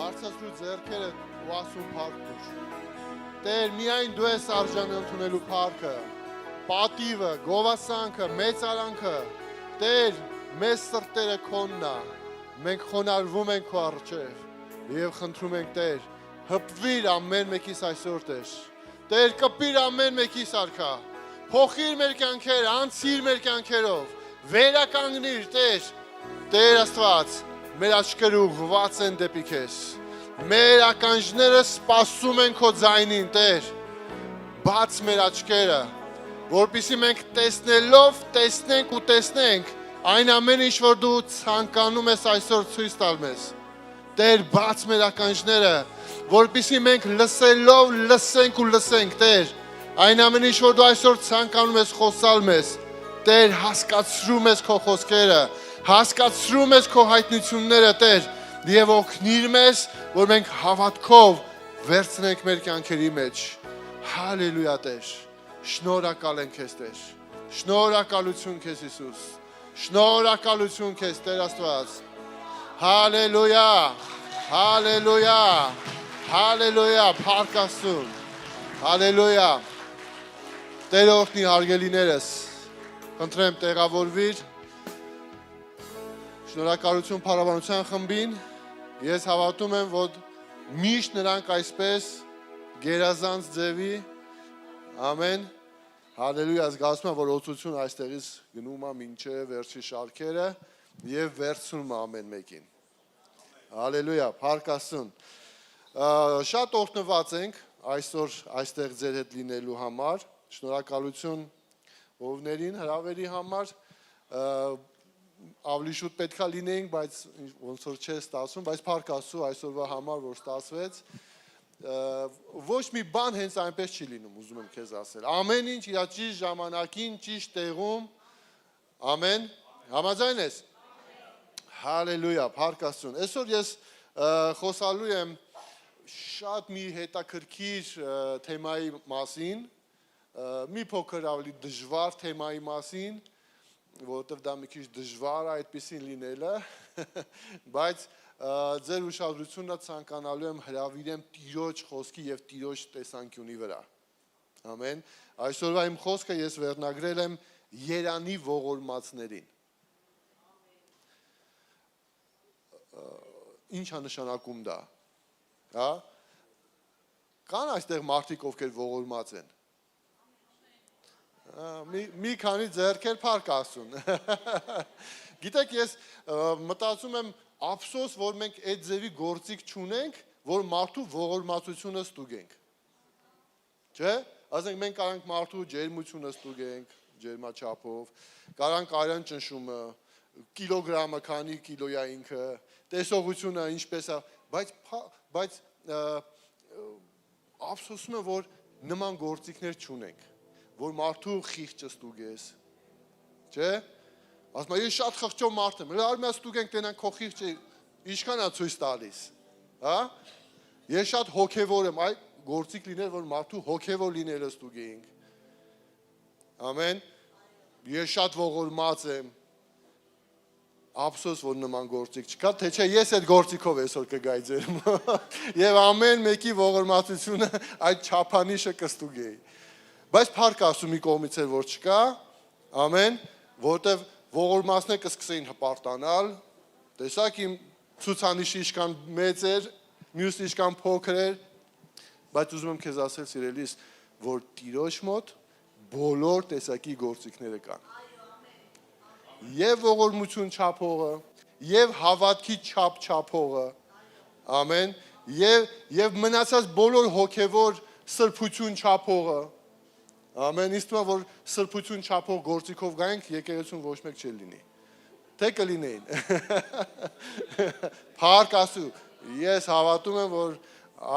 Բարձրացրու ձեռքերը ու ասում փառք տուր։ Տեր, միայն դու ես արժանի ընդունելու փառքը, պատիվը, գովասանքը, մեծարանքը։ Տեր, մեզ սրտերը քոնն է։ Մենք խոնարհվում ենք քո առջև եւ խնդրում ենք, Տեր, հպվիր ամեն մեկիս այսօր, Տեր։ Տեր, կպիր ամեն մեկիս արքա։ Փոխիր մեր կյանքերը, անցիր մեր կյանքերով։ Վերականգնիր, Տեր։ Տեր Աստված, մեր աչքերը ուղղված են դեպի քեզ։ Մեր ականջները սպասում են քո ձայնին, Տեր։ Բաց մեր աչքերը, որպեսզի մենք տեսնելով տեսնենք ու տեսնենք այն ամենը, ինչ որ դու ցանկանում ես այսօր ցույց տալ մեզ։ Տեր, բաց մեր ականջները, որպեսզի մենք լսելով լսենք ու լսենք, Տեր, այն ամենը, ինչ որ դու այսօր ցանկանում ես խոսալ մեզ։ Տեր, հասկացրու մեզ քո խոսքերը, հասկացրու մեզ քո հայտնությունները, Տեր, եւ օգնիր մեզ, որ մենք հավատքով վերցնենք մեր կյանքերի մեջ։ Հալելույա, Տեր։ Շնորհակալ ենք քեզ, Տեր։ Շնորհակալություն քեզ, Հիսուս։ Շնորհակալություն քեզ, Տեր Աստված։ Հալելույա։ Հալելույա։ Հալելույա, փառք Աստծուն։ Հալելույա։ Տեր օգնի հարգելիներս։ Խնդրեմ տեղավորվիր։ Շնորհակալություն փառաբանության խմբին։ Ես հավատում եմ, որ միշտ նրանք այսպես գերազանց ձևի, ամեն, հալելույա, զգացում եմ, որ օծություն այստեղից գնում է մինչև վերջի շարքերը և վերցնում է ամեն մեկին։ Հալելույա, փառք Աստծուն։ Շատ օրհնված ենք այսօր այստեղ ձեր հետ լինելու համար, շնորհակալություն ովներին, հրավերի համար, ավելի շուտ պետքա լինեինք, բայց ոնց որ չէ ստացվում, բայց փառք Աստծո այսօրվա համար, որ ստացվեց, ոչ մի բան հենց այնպես չի լինում, ուզում եմ քեզ ասել։ Ամեն ինչ իր ճիշտ ժամանակին, ճիշտ տեղում, ամեն, համաձայն ես։ Հալելույա, փառք Աստծուն։ Այսօր ես խոսալու եմ շատ մի հետաքրքիր թեմայի մասին, մի փոքր ավելի դժվար թեմայի մասին, որովհետև դա մի քիչ դժվար է այդպեսին լինելը, բայց ձեր ուշադրությունը ցանկանալու եմ հրավիրեմ Տիրոջ խոսքի և Տիրոջ տեսանկյունի վրա։ Ամեն։ Այսօրվա իմ խոսքը ես վերնագրել եմ Երանի ողորմածներին։ Ինչ է նշանակում դա։ Կան այստեղ մարդիկ, ովքեր ողորմած են։ Մի քանի ձեռքեր փառք Աստծուն։ Գիտեք, ես մտածում եմ ափսոս, որ մենք այդ ձևի գործիք չունենք, որ մարդու ողորմածությունը ստուգենք։ Չէ՞։ Ասենք մենք կարանք մարդու ջերմությունը ստուգենք, ջերմաչափով, կարանք արյան ճնշումը, կիլոգրամը քանի կիլո է ինքը, տեսողությունը ինչպես է, բայց ափսոսում եմ, որ նման գործիքներ չունենք, որ մարդու խիղճը ստուգես, չէ՞։ Ասում եմ, ես շատ խղճով մարդ եմ, արմյա ստուգենք, տենանք քո խիղճը ինչքան է ցույց տալիս, հա։ Ես շատ հոգևոր եմ, այ գործիք լիներ, որ մարդու հոգևոր լինելը ստուգեինք։ Ամեն։ Ես շատ ողորմած եմ։ Ափսոս, որ նման գործիք չկա, թե չէ ես այդ գործիքով այսօր կգայի ձեր մոտ եւ ամեն մեկի ողորմածությունը այդ չափանիշը կստուգեի։ Բայց փառք Աստծո մի կողմից էր որ չկա, ամեն, որտեվ ողորմածները կսկսեին հպարտանալ, տեսակ իմ ցուցանիշը ինչքան մեծ էր, մյուսը ինչքան փոքր էր, բայց ուզում եմ քեզ ասել, սիրելիս, որ Տիրոջ մոտ բոլոր տեսակի գործիքները կան։ Եվ ողորմություն չափողը, եւ հավատքի չափ չափողը, ամեն, եւ մնացած բոլոր հոգեվոր սրբություն չափողը, ամեն, իսկ որ սրբություն չափող գործիքով գայինք, եկեղեցուն ոչ մեկ չի լինի, թե կլինեին։ Փառք Աստծո, ես հավատում եմ, որ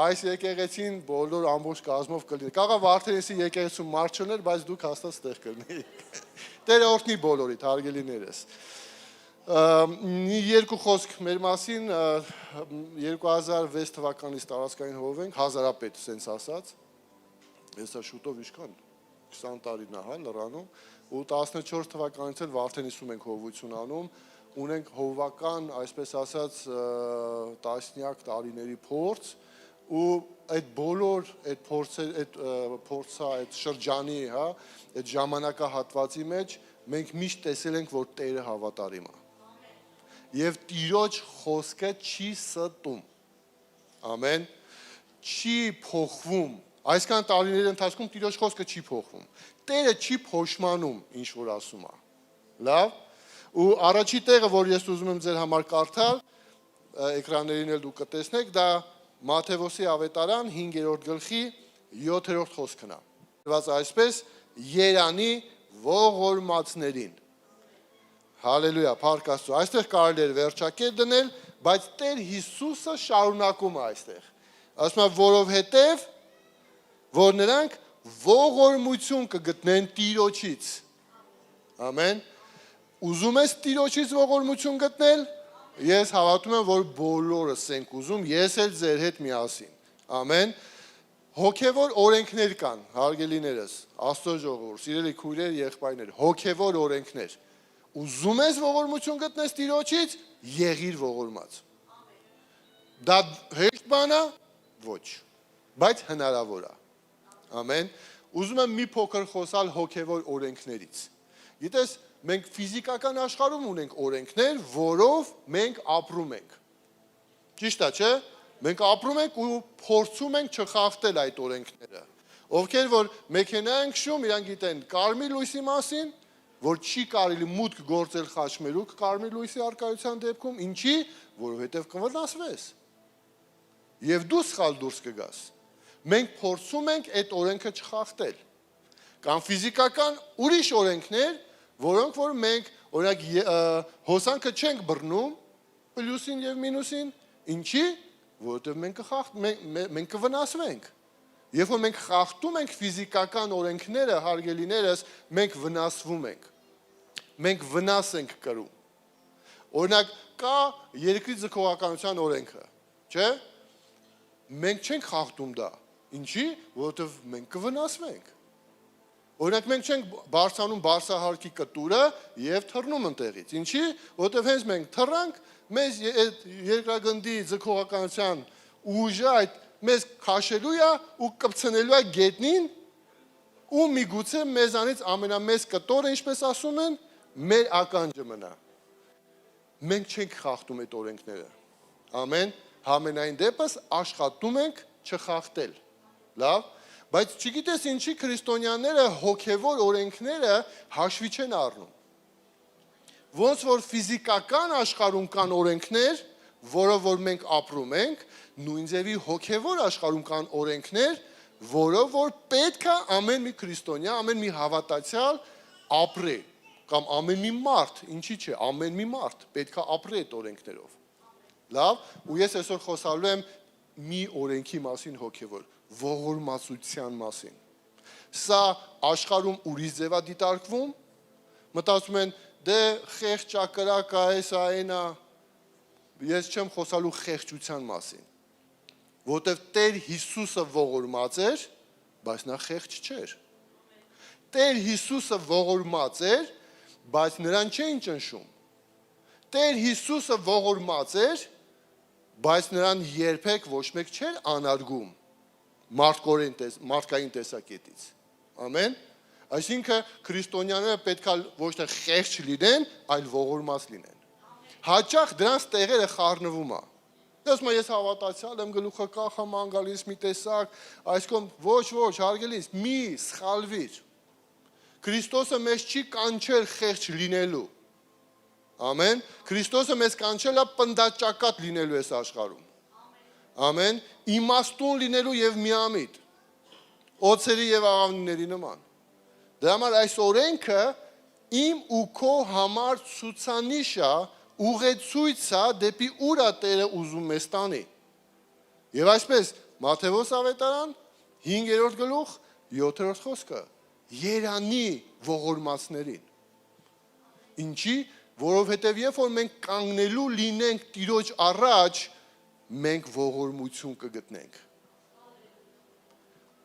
այս եկեղեցին բոլոր ամբողջ կազմով կլինի։ Կարող է Վարդենիսի եկեղեցում մարդ չներ, բայց դուք հաստատ ստեղ կլինեիք։ Տերը օրհնի բոլորիդ, հարգելիներս։ Երկու խոսք մեր մասին 2006 թվականից տարածքային հով ենք, հազարապետ, սենց ասած, հեսա շուտով իշքան 20 տարին է, լրանում, ու 14 թվականից էլ Վարդենիսում ենք հովություն անում, ունենք հովվական, այսպես ասած, տասնյակ տարիների փորձ ու այդ բոլոր այդ փորձը, այդ շրջանի, հա, այդ ժամանակահատվածի մեջ մենք միշտ տեսել ենք, որ Տերը հավատարիմ է։ Եվ Տիրոջ խոսքը չի ստում։ Ամեն, չի փոխվում։ Այսքան տարիների ընթացքում Տիրոջ խոսքը չի փոխվում։ Տերը չի փոշմանում, ինչ որ ասում է։ Լավ։ Ու առաջի տեղը, որ ես ուզում եմ ձեր համար կարդալ, էկրաններին էլ դուք կտեսնեք, դա Մատթեոսի ավետարան 5-րդ գլխի 7-րդ խոսքն է։ Գրված այսպես. Երանի ողորմածներին։ Հալելույա, փառք Աստծո։ Այստեղ կարելի է վերջակետ դնել, բայց Տեր Հիսուսը շարունակում է այստեղ։ Ասում է, որովհետև որ նրանք ողորմություն կգտնեն Տիրոջից։ Ամեն։ Ուզում ես Տիրոջից ողորմություն գտնել։ Ես հավատում եմ, որ բոլորս ենք ուզում, ես էլ ձեր հետ միասին։ Ամեն։ Հոգևոր օրենքներ կան, հարգելիներս, Աստծո ժողովուրդ, սիրելի քույրեր, եղբայրներ, հոգևոր օրենքներ։ Ուզում ես ողորմություն գտնես Տիրոջից, եղիր ողորմած։ Դա հեշտ բան է, ոչ, բայց հնարավոր է։ Ամեն։ Ուզում եմ մի փոքր խոսալ հոգևոր օրենքներից։ Գիտես, մենք ֆիզիկական աշխարհում ունենք օրենքներ, որով մենք ապրում ենք։ Ճիշտ է, չէ՞։ Մենք ապրում ենք ու փորձում ենք չխախտել այդ օրենքները։ Ովքեր որ մեքենա են քշում, իրանք գիտեն կարմիր լույսի մասին, որ չի կարելի մուտք գործել խաչմերուկ կարմիր լույսի արկայության դեպքում, ինչի, որովհետև կվնասվես։ Եվ դու սխալ դուրս կգաս։ Մենք փորձում ենք այդ օրենքը չխախտել։ Կան ֆիզիկական ուրիշ օրենքներ, որոնք որ մենք օրինակ հոսանքը չենք բռնում պլյուսին եւ մինուսին, ինչի, որովհետեւ մենք կվնասվենք։ Երբ որ մենք խախտում ենք ֆիզիկական օրենքները, հարգելիներս, մենք վնասվում ենք։ Մենք վնաս ենք կրում։ Օրինակ կա երկրի ձգողականության օրենքը, չէ՞։ Մենք չենք խախտում դա։ Ինչի, որովհետեւ մենք կվնասվենք։ Օրինակ մենք չենք բարձանում բարձահարքի կտուրը եւ թռնում ընտեղից։ Ինչի, որովհետեւ հենց մենք թռանք, մեզ այդ երկրագնդի ձգողականության ուժը այդ մեզ քաշելու է ու կպցնելու է գետնին ու միգուցե մեզանից ամենամեծ կտորը, ինչպես ասում են, մեր ականջը մնա։ Մենք չենք խախտում այդ օրենքները։ Ամեն, համենայն դեպս աշխատում ենք չխախտել։ Լավ, բայց չգիտես ինչի քրիստոնյաները հոգևոր օրենքները հաշվի չեն առնում։ Ոնց որ ֆիզիկական աշխարհում կան օրենքներ, որով որ մենք ապրում ենք, նույն ձևի հոգևոր աշխարհում կան օրենքներ, որով որ պետք է ամեն մի քրիստոնյա, ամեն մի հավատացյալ ապրի, կամ ամեն մի մարդ, ինչի՞ չէ, ամեն մի մարդ պետք է ապրի այդ օրենքներով։ Լավ, ու ես այսօր խոսալու եմ մի օրենքի մասին հոգևոր, ողորմածության մասին։ Սա աշխարհում ուրիշ ձև է դիտարկվում, մտածում են, դե խեղճ ճակրակա էսա այնա, ես չեմ խոսալու խեղճության մասին, որտեվ Տեր Հիսուսը ողորմած էր, բայց նա խեղճ չէր։ Տեր Հիսուսը ողորմած էր, բայց նրան չէին ճնշում։ Տեր Հիսուսը ողորմած էր, բայց նրան երբեք ոչ մեկ չէր անարգում մարդկային տեսակետից։ Ամեն։ Այսինքն քրիստոնյաները պետք է ոչ թե խեղճ լինեն, այլ ողորմած լինեն։ Հաճախ դրանց տեղերը խառնվում է։ Ասում եմ, ես հավատացյալ եմ, գլուխը կախ եմ անգալիս մի տեսակ, այսքան ոչ, հարգելիս, մի սխալվիր։ Քրիստոսը մեզ չի կանչել խեղճ լինելու։ Ամեն։ Քրիստոսը մեզ կանչել է պնդաճակատ լինելու այս աշխարհում։ Ամեն։ Իմաստուն լինելու եւ միամիտ։ Օծերի եւ աղավնիների նման։ Դրա համար այս օրենքը իմ ու քո համար ցուցանիշ է, ուղեցույց է դեպի ուր է Տերը ուզում մեզ տանի։ Եվ այսպես Մատթեոս ավետարան 5-րդ գլուխ 7-րդ խոսքը երանի ողորմածներին։ Ինչի, որովհետև երբ որ մենք կանգնելու լինենք Տիրոջ առաջ, մենք ողորմություն կգտնենք։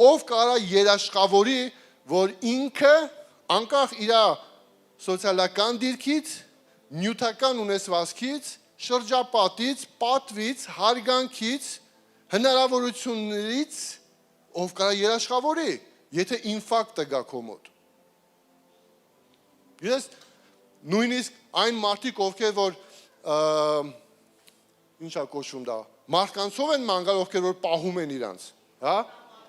Ով կարա երաշխավորի, որ ինքը անկախ իր սոցիալական դիրքից, նյութական ունեցվածքից, շրջապատից, պատվից, հարգանքից, հնարավորություններից ով կարա երաշխավորի, եթե ինֆարկտը գա քո մոտ։ Ես նույնիսկ այն մարդիկ, ովքեր որ ինչա կոչվում դա, մարդկանցով են ման գալ, ովքեր որ պահում են իրանց, հա?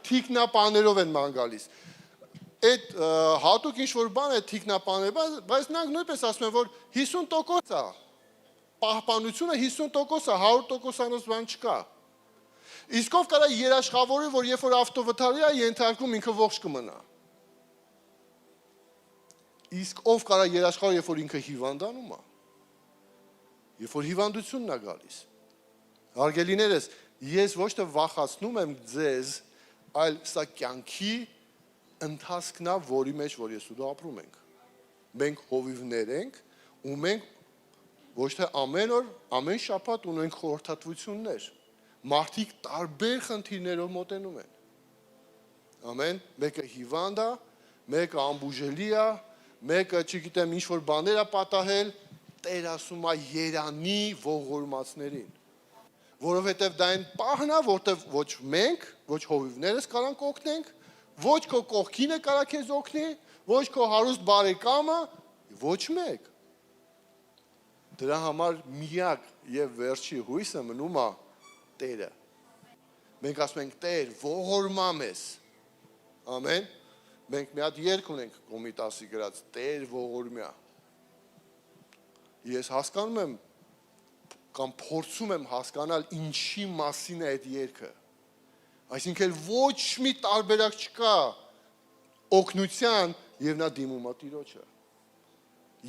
Թիկնապաներով են ման գալիս։ Այդ հատուկ ինչ-որ բան է թիկնապաները, բայց նրանք նույնպես ասում են, որ 50% է, պահպանությունը 50% է, 100%-անոց բան չկա։ Իսկ ով կարա երաշխավորի, որ երբ որ ավտովթարի է ենթարկում ինքը ողջ կմնա։ Իսկ ով կարա երաշխավորի, երբ որ ինքը հիվանդանում է։ Երբ որ հիվանդությունն է գալիս։ Հարգելիներս, ես ոչ թե վախացնում եմ ձեզ, այլ սա կյանքի ընթացքն է, որի մեջ որ ես ու դու ապրում ենք։ Մենք հովիվներ ենք, ու մենք ոչ թե ամեն օր, ամեն շաբաթ ունենք խորհրդատվություններ։ Մարդիկ տարբեր խնդիրներով մոտենում են։ Ամեն, մեկը հիվանդ է, մեկը ամբուժելի է, մեկը, չգիտեմ, ինչ-որ բաներ է պատահել, Տեր ասում է երանի ողորմածներին։ Որովհետև դա այն պահն է, որտեղ ոչ մենք, ոչ հովիվներս կարանք օգնենք, ոչ քո կողքինը կարա քեզ օգնի, ոչ քո հարուստ բարեկամը, ոչ մեկ։ Դրա համար միակ եւ վերջի հույսը մնում է Տերը։ Մենք ասում ենք Տեր, ողորմա մեզ։ Ամեն։ Մենք մի հատ երգ ունենք Կոմիտասի գրած Տեր ողորմյա։ Ես հասկանում եմ կամ փորձում եմ հասկանալ ինչի մասին է այդ երգը։ Այսինքն ոչ մի տարբերակ չկա օգնության եւ նա դիմում է Տիրոջը։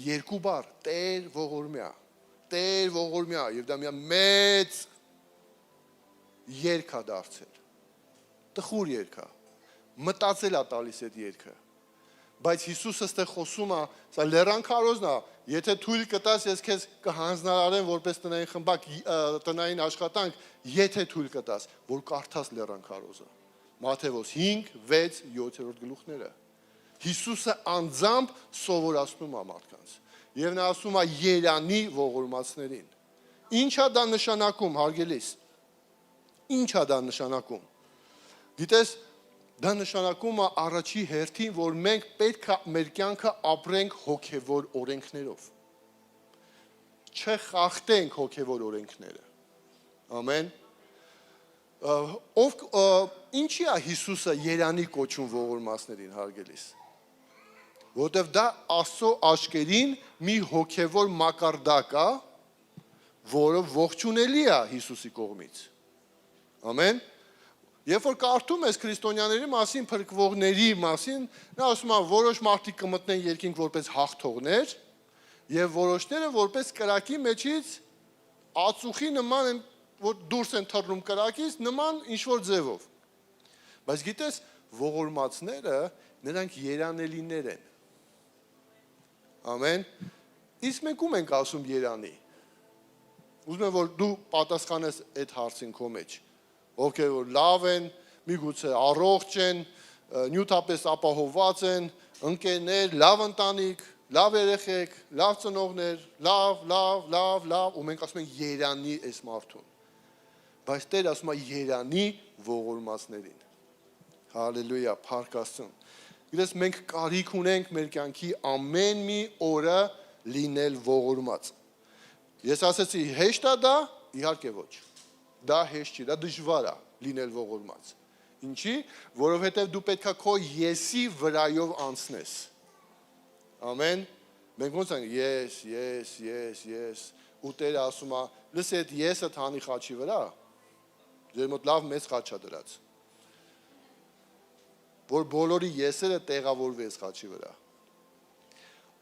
Երկու բառ Տեր ողորմյա եւ դա մի մեծ երգ է դարձել։ Տխուր երգ է։ Մտածել է տալիս այդ երգը։ Բայց Հիսուսը ստեղ խոսում է, սա լեռան քարոզն է, եթե թույլ կտաս ես քեզ կհանձնարարեմ որպես տնային խմբակ, տնային աշխատանք, եթե թույլ կտաս, որ կարդաս լեռան քարոզը։ Մատթեոս 5, 6, 7-րդ գլուխները։ Հիսուսը անձամբ սովորացնում է մարդկանց։ Եվ նա ասում է երանի ողորմածներին։ Ինչ է դա նշանակում, հարգելիս։ Ինչ է դա նշանակում։ Գիտես, դա նշանակում է առաջի հերթին, որ մենք պետք է մեր կյանքը ապրենք հոգևոր օրենքներով։ Չխախտենք հոգևոր օրենքները։ Ամեն։ Ինչի է Հիսուսը երանի կոչում ողորմածներին, հարգելիս։ Որտեվ դա Աստծո աչքերին մի հոգևոր մակարդակ է, որը ողջունելի է Հիսուսի կողմից։ Ամեն։ Երբ որ կարդում ես քրիստոնյաների մասին, փրկվողների մասին, նա ասում է, որոշ մարդիկ կմտնեն երկինք որպես հաղթողներ, եւ որոշները որպես կրակի մեջից ածուխի նման են, որ դուրս են թռնում կրակից, նման ինչ-որ ձևով։ Բայց գիտես, ողորմածները նրանք երանելիներ են։ Ամեն։ Իսկ մենք ում ենք ասում երանի։ Ուզում եմ, որ դու պատասխանես այդ հարցին քո մեջ։ Ովքեր որ լավ են, միգուցե առողջ են, նյութապես ապահովված են, ընկերներ, լավ ընտանիք, լավ երեխեք, լավ ծնողներ, լավ, ու մենք ասում ենք երանի այս մարդուն։ Բայց Տեր ասում է երանի ողորմածներին։ Հալելույա, փառք Աստծուն։ Գիտես, մենք կարիք ունենք մեր կյանքի ամեն մի օրը լինել ողորմած։ Ես ասեցի, հեշտ է դա, իհարկե ոչ։ Դա հեշտ չի, դա դժվար է լինել ողորմած։ Ինչի, որովհետև դու պետք է քո եսի վրայով անցնես։ Ամեն։ Մենք ոնց ենք, ես, ու Տերը ասում է, լսի այդ եսը թանի խաչի վրա, ձեր մոտ լավ մեծ խաչ է դրած, որ բոլորի եսերը տեղավորվի այս խաչի վրա,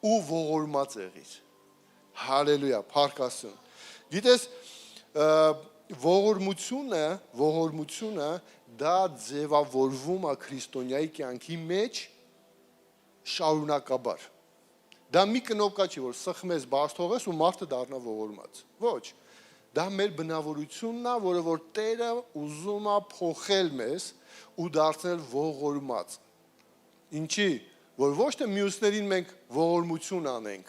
ու ողորմած եղիր։ Հալելույա, փառք Աստծուն։ Գիտես, ողորմությունը դա ձևավորվում է քրիստոնյայի կյանքի մեջ շարունակաբար։ Դա մի կնոպկա չի, որ սխմես, բաց թողես ու մարդը դառնա ողորմած։ Ոչ։ Դա մեր բնավորությունն է, որը որ Տերը ուզում է փոխել մեզ ու դարձնել ողորմած։ Ինչի, որ ոչ թե մյուսներին մենք ողորմություն անենք։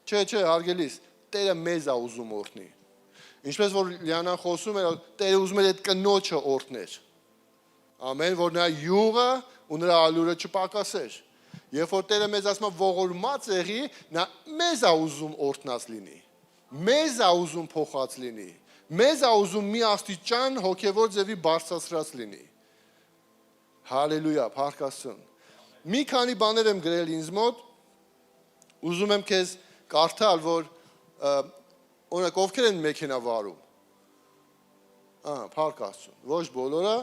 Չէ, հարգելիս, Տերը մեզ է ուզում օրհնի։ Ինչպես որ Լիանան խոսում էր, Տերը ուզում էր այդ կնոջը օրհներ։ Ամեն, որ նրա յուղը ու նրա ալուրը չպակասեր։ Երբ որ Տերը մեզ ասում է ողորմած եղի, նա մեզ է ուզում օրհնած լինի։ Մեզ է ուզում փոխած լինի։ Մեզ է ուզում մի աստիճան հոգևոր ձևի բարձրացրած լինի։ Հալելույա, փառք Աստծուն։ Մի քանի բաներ եմ գրել ինձ մոտ, ուզում եմ քեզ կարդալ, որ օրինակ ովքեր են մեքենա վարում։ Փառք Աստծուն։ Ոչ բոլորը,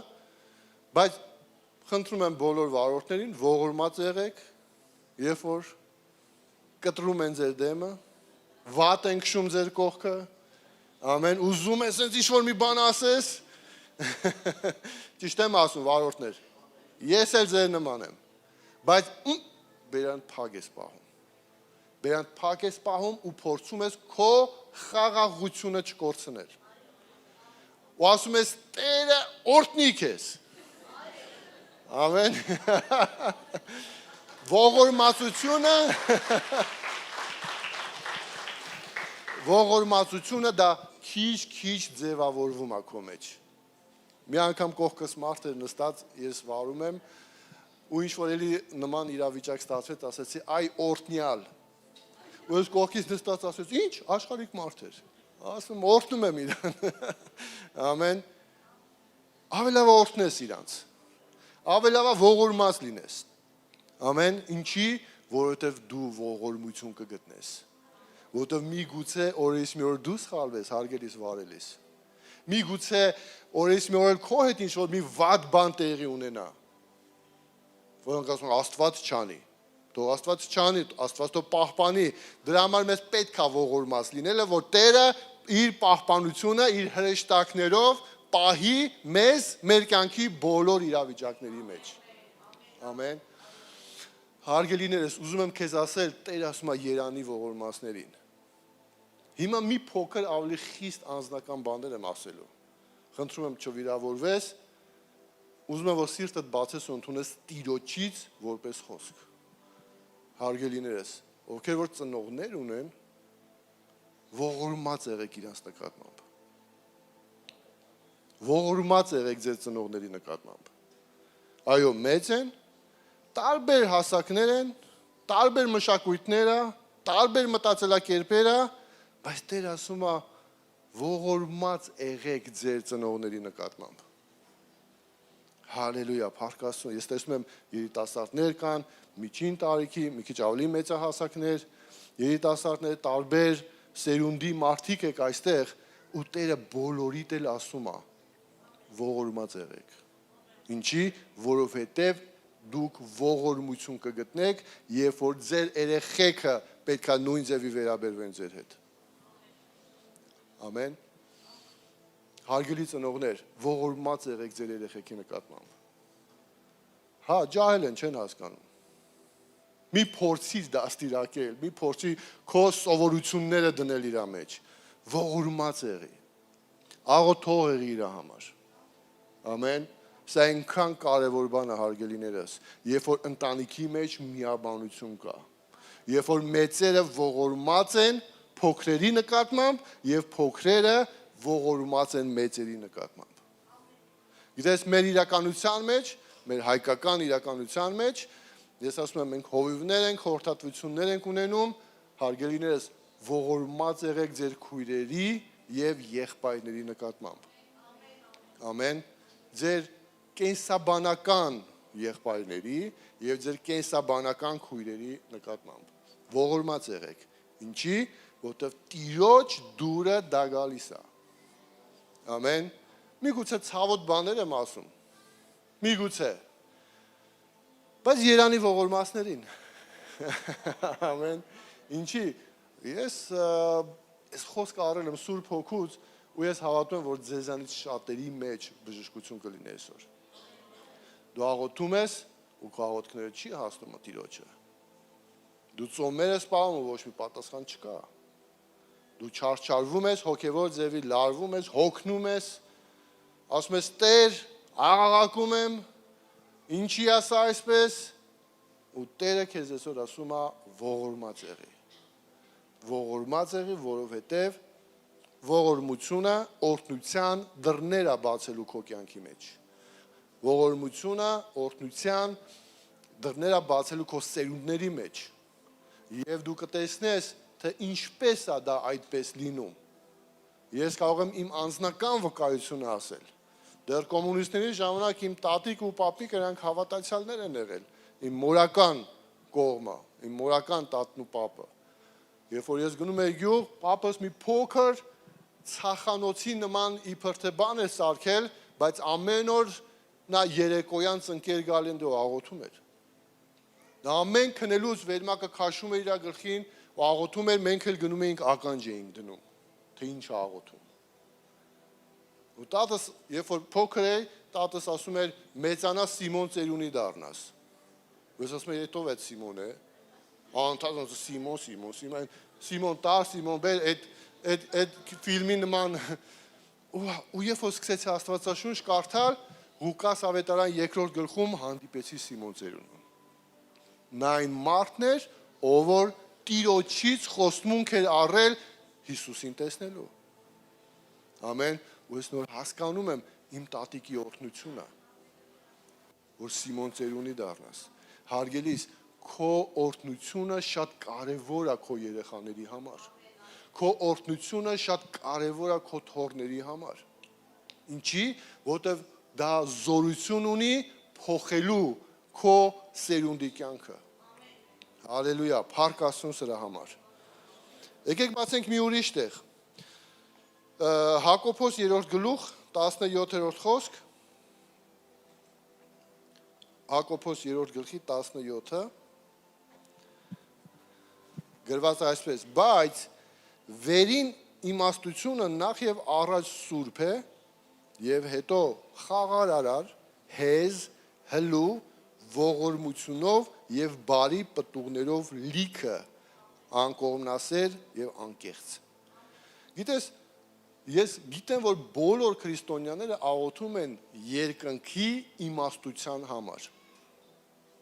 բայց խնդրում եմ բոլոր վարորդներին ողորմած եղեք, երբ որ կտրում են ձեր դեմը, վատ են քշում ձեր կողքը, ամեն, ուզում ես ինչ-որ մի բան ասես, ճիշտ եմ ասում վարորդներ, ես էլ ձեր նման եմ, բայց բերանդ փակ ես պահում, բերանդ փակ ես պահում ու փորձում ես քո խաղաղությունը չկորցնել, ու ասում ես Տերը օրհնի քեզ, ամեն, ողորմածությունը դա քիչ ձևավորվում է քո մեջ։ Մի անգամ կողքս մարդ էր նստած, ես վարում եմ, ու ինչ-որ էլի նման իրավիճակ ստացվեց, ասեցի, այ օրհնյալ։ Ու ես կողքից նստած ասեց, ինչ, աշխարհիկ մարդ էր։ Ասում, օրհնում եմ իրան։ Ամեն։ Ավելավ օրհնես իրանց։ Ավելավ ողորմած լինես։ Ամեն, ինչի, որովհետև դու ողորմություն կգտնես։ Որովհետև միգուցե օրից մի օր դու սխալվես հարգելիս վարելիս։ Միգուցե օրից մի օր քո հետ ինչ-որ մի վատ բան տեղի ունենա։ Որոնք ասում են Աստված չանի։ Թող Աստված չանի, Աստված թող պահպանի։ Դրա համար մեզ պետք է ողորմած լինելը, որ Տերը իր պահպանությունը, իր հրեշտակներով պահի մեզ մեր կյանքի բոլոր իրավիճակների մեջ։ Ամեն։ Հարգելիներս, ուզում եմ քեզ ասել, Տերը ասում է Երանի ողորմածներին։ Հիմա մի փոքր ավելի խիստ անձնական բաներ եմ ասելու։ Խնդրում եմ չվիրավորվես, ուզում եմ որ սիրտդ բացես ու ընդունես Տիրոջից որպես խոսք։ Հարգելիներս, ովքեր որ ծնողներ ունեն, ողորմած եղեք իրանց նկատմամբ։ Ողորմած եղեք ձեր ծնողների նկատմամբ։ Այո, մեծ են, տարբեր հասակներ են, տարբեր մշակույթներ է, տարբեր մտածելակերպեր է, բայց Տեր ասում է ողորմած եղեք ձեր ծնողների նկատմամբ։ Հալելույա, փառք Աստծուն։ Ես տեսնում եմ երիտասարդներ կան, միջին տարիքի, մի քիչ ավելի մեծահասակներ, երիտասարդներ, տարբեր սերունդի մարդիկ եք այստեղ, ու Տերը բոլորիդ էլ ասում է ողորմած եղեք։ Ինչի, որովհետև դուք ողորմություն կգտնեք, երբ որ ձեր երեխեքը պետքա նույն ձևի վերաբերվեն ձեր հետ։ Ամեն։ Հարգելի ծնողներ, ողորմած եղեք ձեր երեխեքի նկատմամբ։ Հա, ջահել են, չեն հասկանում։ Մի փորձից դաստիարակել, մի փորձի քո սովորությունները դնել իր մեջ։ Ողորմած եղի։ Աղոթող եղի իր համար։ Ամեն։ Սա այնքան կարևոր բան է հարգելիներս, երբ որ ընտանիքի մեջ միաբանություն կա, երբ որ մեծերը ողորմած են փոքրերի նկատմամբ եւ փոքրերը ողորմած են մեծերի նկատմամբ։ Գիտես, մեր իրականության մեջ, մեր հայկական իրականության մեջ, ես ասում եմ, մենք հովիվներ ենք, խորհրդատվություններ ենք ունենում, հարգելիներս, ողորմած եղեք ձեր քույրերի եւ եղբայրների նկատմամբ։ Ամեն։ Ձեր կենսաբանական եղբայրների եւ ձեր կենսաբանական քույրերի նկատմամբ։ Ողորմած եղեք։ Ինչի, որտեղ Տիրոջ դուրը դա գալիս է։ Ամեն։ Միգուցե ցավոտ բաներ եմ ասում։ Միգուցե։ Բայց Երանի ողորմածներին։ Ամեն։ Ինչի, ես խոսքը առել եմ Սուրբ Հոգուց ու ես հավատում եմ, որ ձեզանից շատերի մեջ բժշկություն կլինի այսօր։ Դու աղոթում ես ու քո աղոթքները չի հասնում Տիրոջը։ Դու ծոմեր ես պահում ու ոչ մի պատասխան չկա։ Դու չարչարվում ես, հոգևոր ձևի լարվում ես, հոգնում ես, ասում ես Տեր, աղաղակում եմ, ինչի ասա այսպես, ու Տերը քեզ այսօր ասում է ողորմած եղի։ ողորմած եղի, որովհետև ողորմությունը օրհնության դռներ է բացելու քո կյանքի մեջ։ Ողորմությունը օրհնության դռներ է բացելու քո սերունդների մեջ։ Եվ դու կտեսնես, թե ինչպես է դա այդպես լինում։ Ես կարող եմ իմ անձնական վկայությունը ասել։ Դեռ կոմունիստների ժամանակ իմ տատիկ ու պապիկ նրանք հավատացյալներ են եղել։ Իմ մորական կողմը, իմ մորական տատն ու պապը։ Երբ որ ես գնում եի գյուղ, պապս մի փոքր ցախանոցի նման իբր թե բան է սարքել, բայց ամեն օր նա երեկոյան ծնկեր գալին դու աղոթում էր։ Նա ամեն քնելուց վերմակը քաշում էր իր գլխին ու աղոթում էր, մենք էլ գնում էինք ականջ էինք դնում, թե ինչ է աղոթում։ Ու տատս, երբ որ փոքր էի, տատս ասում էր, մեծանա Սիմոն ծերունի դառնաս։ Ես ասում եմ, ետով այդ Սիմոն է։ Անընդհատ Սիմոն տար, Սիմոն բեր, այդ ֆիլմի նման ու երբ որ սկսեցի Աստվածաշունչ կարդալ, Ղուկաս ավետարան 2-րդ գլխում հանդիպեցի Սիմոն ծերունուն։ Նա այն մարդն էր, ով որ Տիրոջից խոստմունք էր առել Հիսուսին տեսնելու։ Ամեն, ու ես նոր հասկանում եմ իմ տատիկի օրհնությունը, որ Սիմոն ծերունի դառնաս։ Հարգելիս, քո օրհնությունը շատ կարևոր է քո երեխաների համար։ Քո օրհնությունը շատ կարևոր է քո թոռների համար։ Ինչի, որտեվ դա զորություն ունի փոխելու քո սերունդի կյանքը։ Հալելույա, փառք Աստծուն սրա համար։ Եկեք բացենք մի ուրիշ տեղ։ Հակոբոս 3-րդ գլուխ 17-րդ խոսք։ Հակոբոս 3-րդ գլխի 17-ը գրված է այսպես. բայց վերին իմաստությունը նախ եւ առաջ սուրբ է եւ հետո խաղարարար, հեզ, հլու, ողորմությունով եւ բարի պտուղներով լիքը, անկողմնասեր եւ անկեղծ։ Գիտես, ես գիտեմ, որ բոլոր քրիստոնյաները աղոթում են երկնքի իմաստության համար։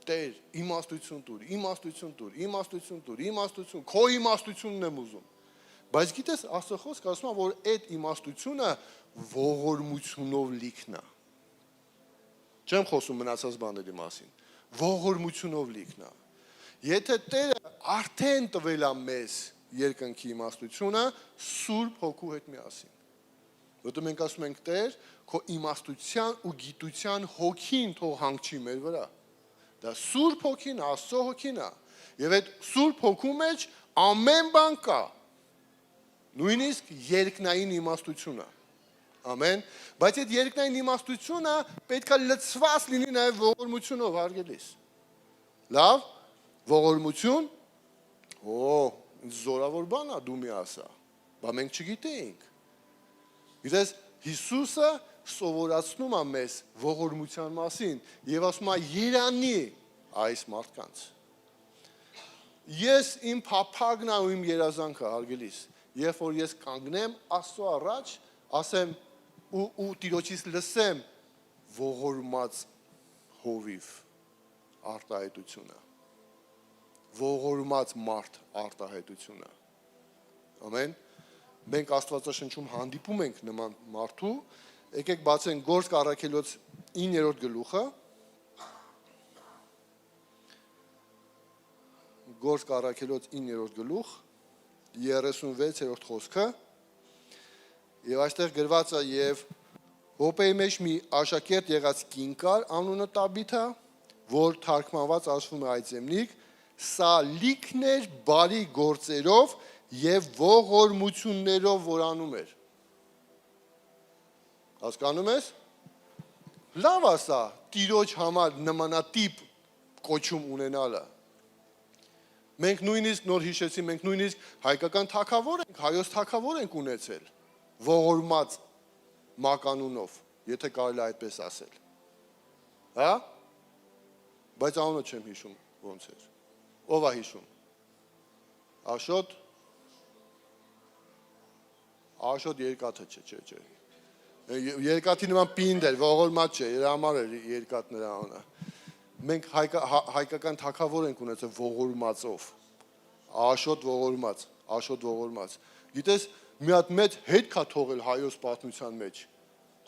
Տեր, իմաստություն տուր, իմաստություն տուր, իմաստություն տուր, իմաստություն, քո իմաստությունն եմ ուզում։ Բայց գիտես, Աստծո խոսքը ասում է, որ այդ իմաստությունը ողորմությունով լիքն է։ Չեմ խոսում մնացած բաների մասին։ Ողորմությունով լիքն է։ Եթե Տերը արդեն տվել է մեզ երկնքի իմաստությունը, Սուրբ Հոգու հետ միասին։ Որտեղ մենք ասում ենք Տեր, քո իմաստության ու գիտության հոգին թող հանգչի մեր վրա։ Դա Սուրբ Հոգին, Աստծո Հոգին է։ Եվ այդ Սուրբ Հոգու մեջ ամեն բան կա։ Նույնիսկ երկնային իմաստությունը։ Ամեն։ Բայց այդ երկնային իմաստությունը պետք է լցված լինի նաև ողորմությունով, հարգելիս։ Լավ, ողորմություն, զորավոր բան է, դու մի ասա։ Բա մենք չգիտեինք։ Գիտես, Հիսուսը սովորացնում է մեզ ողորմության մասին եւ ասում է երանի այս մարդկանց։ Ես իմ փափագն ու իմ երազանքը, հարգելիս, երբ որ ես կանգնեմ Աստծո առաջ, ասեմ ու Տիրոջից լսեմ ողորմած հովիվ արտահայտությունը, ողորմած մարդ արտահայտությունը։ Ամեն։ Մենք Աստվածաշնչում հանդիպում ենք նման մարդու, եկեք բացենք Գործք առաքելոց 9-րդ գլուխը, Գործք առաքելոց 9-րդ գլուխ, 36-րդ խոսքը, եւ այստեղ գրված է եւ Հոպեի մեջ մի աշակերտ եղած կին կար, անունը Տաբիթա, որ թարգմանված ասվում է այծեմնիկ, սա լիքն էր բարի գործերով եւ ողորմություններով որ անում էր։ Հասկանում ես։ Լավ է սա, Տիրոջ համար նմանատիպ կոչում ունենալը։ Մենք նույնիսկ նոր հիշեցի, մենք նույնիսկ հայկական թագավոր ենք, հայոց թագավոր ենք ունեցել, ողորմած մականունով, եթե կարելի է այդպես ասել։ Հա? Բայց անունը չեմ հիշում ոնց էր։ Ով է հիշում։ Աշոտ երկաթը չէ։ Երկաթի նման պինդ էր, ողորմած չէ, իր համար էր երկաթ նրա անունը։ Մենք հայկական թագավոր ենք ունեցել ողորմածով։ Աշոտ ողորմած, Աշոտ ողորմած։ Գիտես, մի հատ մեծ հետ կա թողել հայոց պատմության մեջ։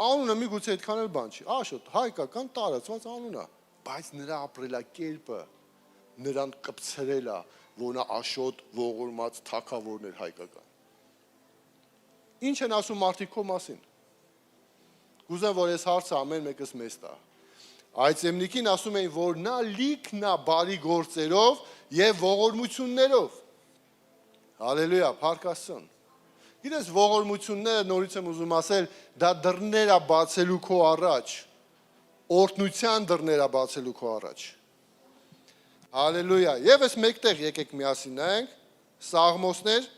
Անունը միգուցե այդքան էլ բան չի։ Աշոտ հայկական տարածված անուն է, բայց նրա ապրելակերպը նրան կպցրել է, որ նա Աշոտ ողորմած թագավորն էր հայկական։ Ինչ են ասում մարդիկ քո մասին։ Կուզեմ, որ այս հարցը ամեն մեկս մեզ տա։ Այդ Սեմնիկին ասում էին, որ նա լիքն է բարի գործերով եւ ողորմություններով։ Հալելույա, փառք Աստծուն։ Գիտես, ողորմությունները նորից եմ ուզում ասել, դա դռներ է բացելու քո առաջ, օրհնության դռներ է բացելու քո առաջ։ Հալելույա։ Եվ այս մեկտեղ եկեք միասին նայենք Սաղմոսներ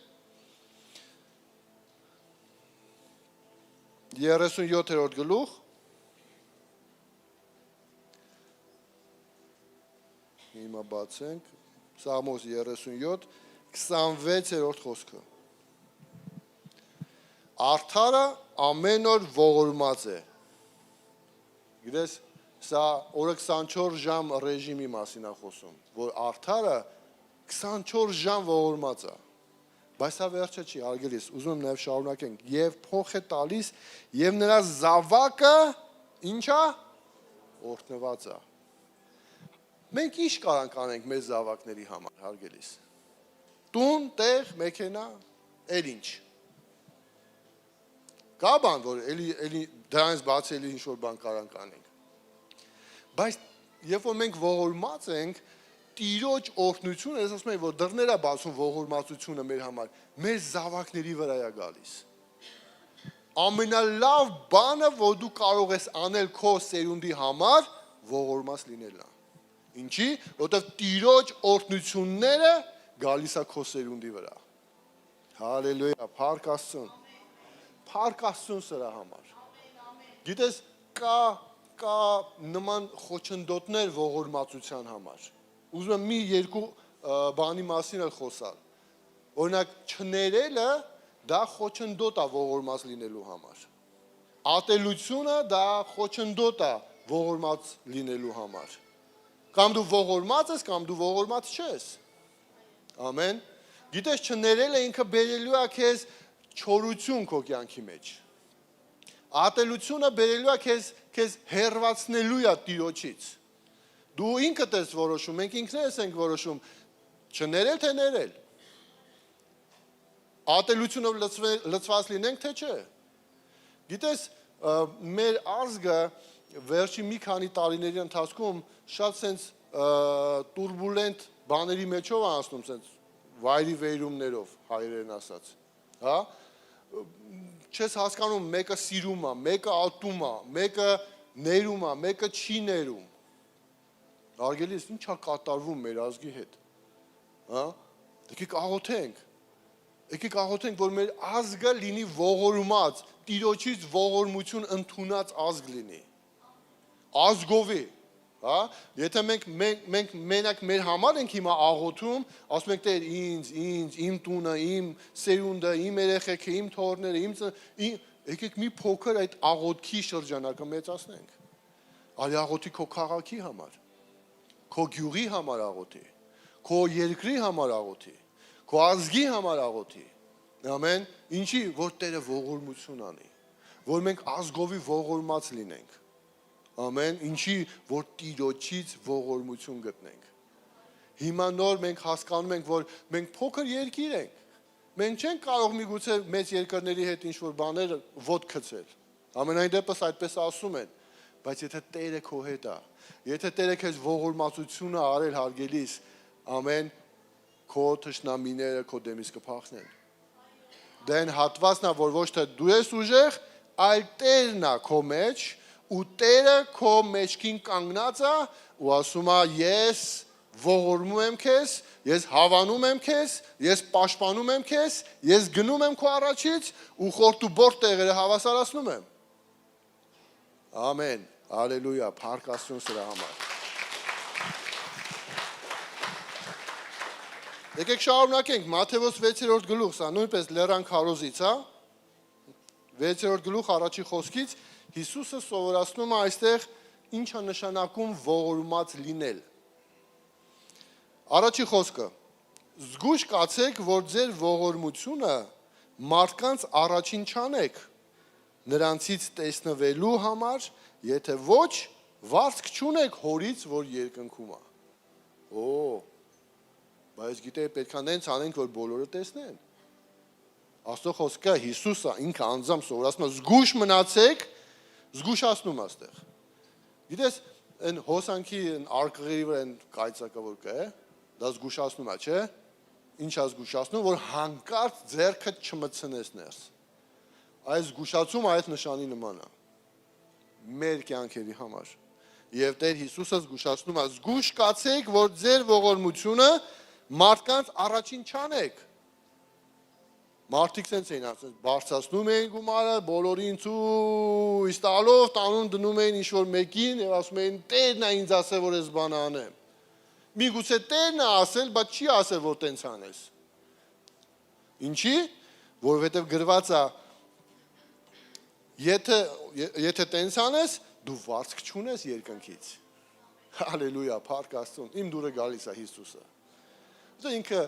37-րդ գլուխ Հիմա բացենք Սաղմոս 37 26-րդ խոսքը Արդարը ամեն օր ողորմած է Գիտես սա օրը 24 ժամ ռեժիմի մասին է խոսում որ արդարը 24 ժամ ողորմած է Բայց սա վերջը չի, արգելիս, ուզում եմ նաև շարունակենք, և փոխ է տալիս, և նրա զավակը, ինչա, օրհնված է։ Մենք ինչ կարանք անենք մեր զավակների համար, արգելիս։ Տուն, տեղ, մեքենա, էլ ինչ։ Կա բան, որ դրանից բաց էլի ինչ-որ բան կարանք անենք։ Բայց երբ որ մենք ողորմած ենք, Տիրոջ օրհնությունը, ես ասում եմ, որ դռներ է բացում ողորմածությունը մեր համար, մեր զավակների վրա է գալիս։ Ամենալավ բանը, որ դու կարող ես անել քո սերունդի համար, ողորմած լինելն է։ Ինչի՞, որովհետև Տիրոջ օրհնությունները գալիս է քո սերունդի վրա։ Հալելույա, փառք Աստծուն։ Փառք Աստծուն սրա համար։ Գիտես, կա նման խոչընդոտներ ողորմածության համար։ Ուզում եմ մի երկու բանի մասին էլ խոսալ։ Օրինակ, չներելը դա խոչընդոտ է ողորմած լինելու համար։ Ատելությունը դա խոչընդոտ է ողորմած լինելու համար։ Կամ դու ողորմած ես, կամ դու ողորմած չես։ Ամեն։ Գիտես, չներելը ինքը բերելու է քեզ չորություն քո կյանքի մեջ։ Ատելությունը բերելու է քեզ հեռացնելու է Տիրոջից։ Դու ինքդ ես որոշում, մենք ինքներս ենք որոշում, չներել թե ներել։ Ատելությունով լցված լինենք, թե չէ։ Գիտես, մեր ազգը վերջի մի քանի տարիների ընթացքում շատ սենց տուրբուլենտ բաների մեջով է անցնում, սենց վայրի վայրումներով, հայերեն ասած։ Հա? Չես հասկանում, մեկը սիրում է, մեկը ատում է, մեկը ներում է, մեկը չի ներում։ Արգելիս, ինչ է կատարվում մեր ազգի հետ, եկեք աղոթենք, որ մեր ազգը լինի ողորմած, Տիրոջից ողորմություն ընդունած ազգ լինի, ազգովի, եթե մենք մենակ մեր համար ենք հիմա աղոթում, ասում ենք Տեր ինձ, իմ տունը, իմ սերունդը, իմ երեխեքը, իմ թոռները, եկեք մի փոքր այդ աղոթքի շրջանակը մեծացնենք, արի աղոթի քո քաղաքի համար, քո գյուղի համար աղոթի, քո երկրի համար աղոթի, քո ազգի համար աղոթի, ամեն, ինչի, որ Տերը ողորմություն անի, որ մենք ազգովի ողորմած լինենք, ամեն, ինչի, որ Տիրոջից ողորմություն գտնենք։ Հիմա նոր մենք հասկանում ենք, որ մենք փոքր երկիր ենք, մենք չենք կարող միգուցե մեծ երկրների հետ ինչ-որ բաներ ոտք գցել, ամենայն դեպս այդպես ասում են, բայց եթե Տերը քո հետ է, եթե Տերը քեզ ողորմածությունը արել հարգելիս, ամեն քո թշնամիները քո դեմից կփախնեն։ Դա այն հատվածն է, որ ոչ թե դու ես ուժեղ, այլ Տերն է քո մեջ, ու Տերը քո մեջքին կանգնած է ու ասում է ես ողորմում եմ քեզ, ես հավանում եմ քեզ, ես պաշտպանում եմ քեզ, ես գնում եմ քո առաջից ու խորտ ու բորտ տեղերը հավասարացնում եմ։ Ամեն, հալելույա, փառք Աստծուն սրա համար։ Եկեք շարունակենք, Մատթեոս 6-րդ գլուխ, սա նույնպես լեռան քարոզից, 6-րդ գլուխ առաջի խոսքից Հիսուսը սովորացնում է այստեղ ինչ է նշանակում ողորմած լինել։ Առաջի խոսքը, զգուշ կացեք, որ ձեր ողորմությունը մարդկանց առաջին չանեք, նրանցից տեսնվելու համար, եթե ոչ, վարձք չունեք հորից, որ երկնքում է։ Բայց գիտեք, պետք է նենց անենք, որ բոլորը տեսնեն։ Աստծո խոսքը Հիսուսը ինքը անձամբ սովորացնում է զգուշ մնացեք, զգուշացնում աստեղ։ Գիտես, այն հոսանքի արկղերի վրա այն կայծակը որ կա, դա զգուշացնում է, չէ՞։ Ինչ է զգուշացնում, որ հանկարծ ձեռքը չմտցնես ներս։ Այս զգուշացումը այդ նշանի նման է։ Մեր կյանքերի համար։ Եվ Տեր Հիսուսը զգուշացնում է, զգուշ կացեք, որ ձեր ողորմությունը մարդկանց առաջին չանեք։ Մարդիկ սենց էին ասում, բարձրացնում էին գումարը, բոլորին ցույց տալով, տանուն դնում էին ինչ-որ մեկին և ասում էին, Տերն է ինձ ասել, որ ես բանը անեմ։ Միգուցե Տերն է ասել, բայց չի ասել, որ տենց անես։ Ինչի՞, որովհետև գրված է, եթե տենց անես, դու վարձք չունես երկնքից։ Հալելույա, փառք Աստծուն, իմ դուրը գալիս է Հիսուսը։ Դա ինքը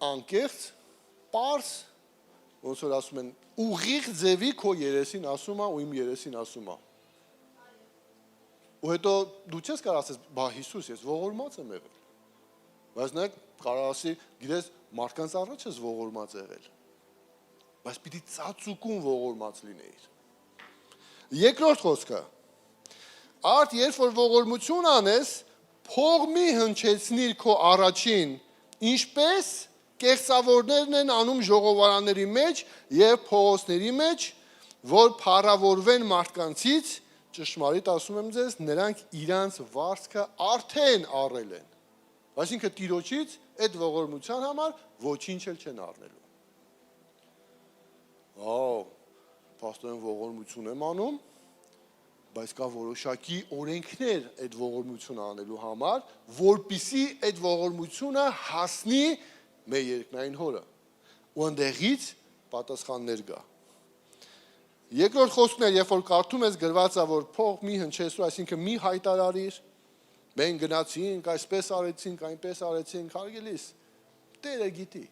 անկեղծ, պարզ, ոնց որ ասում են, ուղիղ ձևի քո երեսին ասում է ու իմ երեսին ասում է։ Ու հետո դու չես կարող ասես, բա Հիսուս, ես ողորմած եմ եղել։ Բայց նա կարող ասի, գիտես, մարդկանց առաջ ես ողորմած եղել։ Բայց պիտի ծածուկում ողորմած լինեիր։ Երկրորդ խոսքը, արդ երբ որ ողորմություն անես, փող մի հնչեցնիր քո առաջին, ինչպես կեղծավորներն են անում ժողովարանների մեջ և փողոցների մեջ, որ փառավորվեն մարդկանցից, ճշմարիտ ասում եմ ձեզ, նրանք իրանց վարձքը արդեն առել են։ Այսինքն Տիրոջից այդ ողորմության համար ոչինչ էլ չեն առնելու։ Պաստորեն ողորմություն եմ անում, բայց կա որոշակի օրենքներ այդ ողորմությունը անելու համար, որպիսի այդ ողորմությունը հասնի մեր երկնային հորը, ու ընդեղից պատասխաններ գա։ Երկրորդ խոսքն է, երբ որ կարդում ես գրված է, որ փող մի հնչեցրու, այսինքն մի հայտարարիր, մենք գնացինք, այսպես արեցինք, այնպես արեցինք, հարգելիս, Տերը գիտի։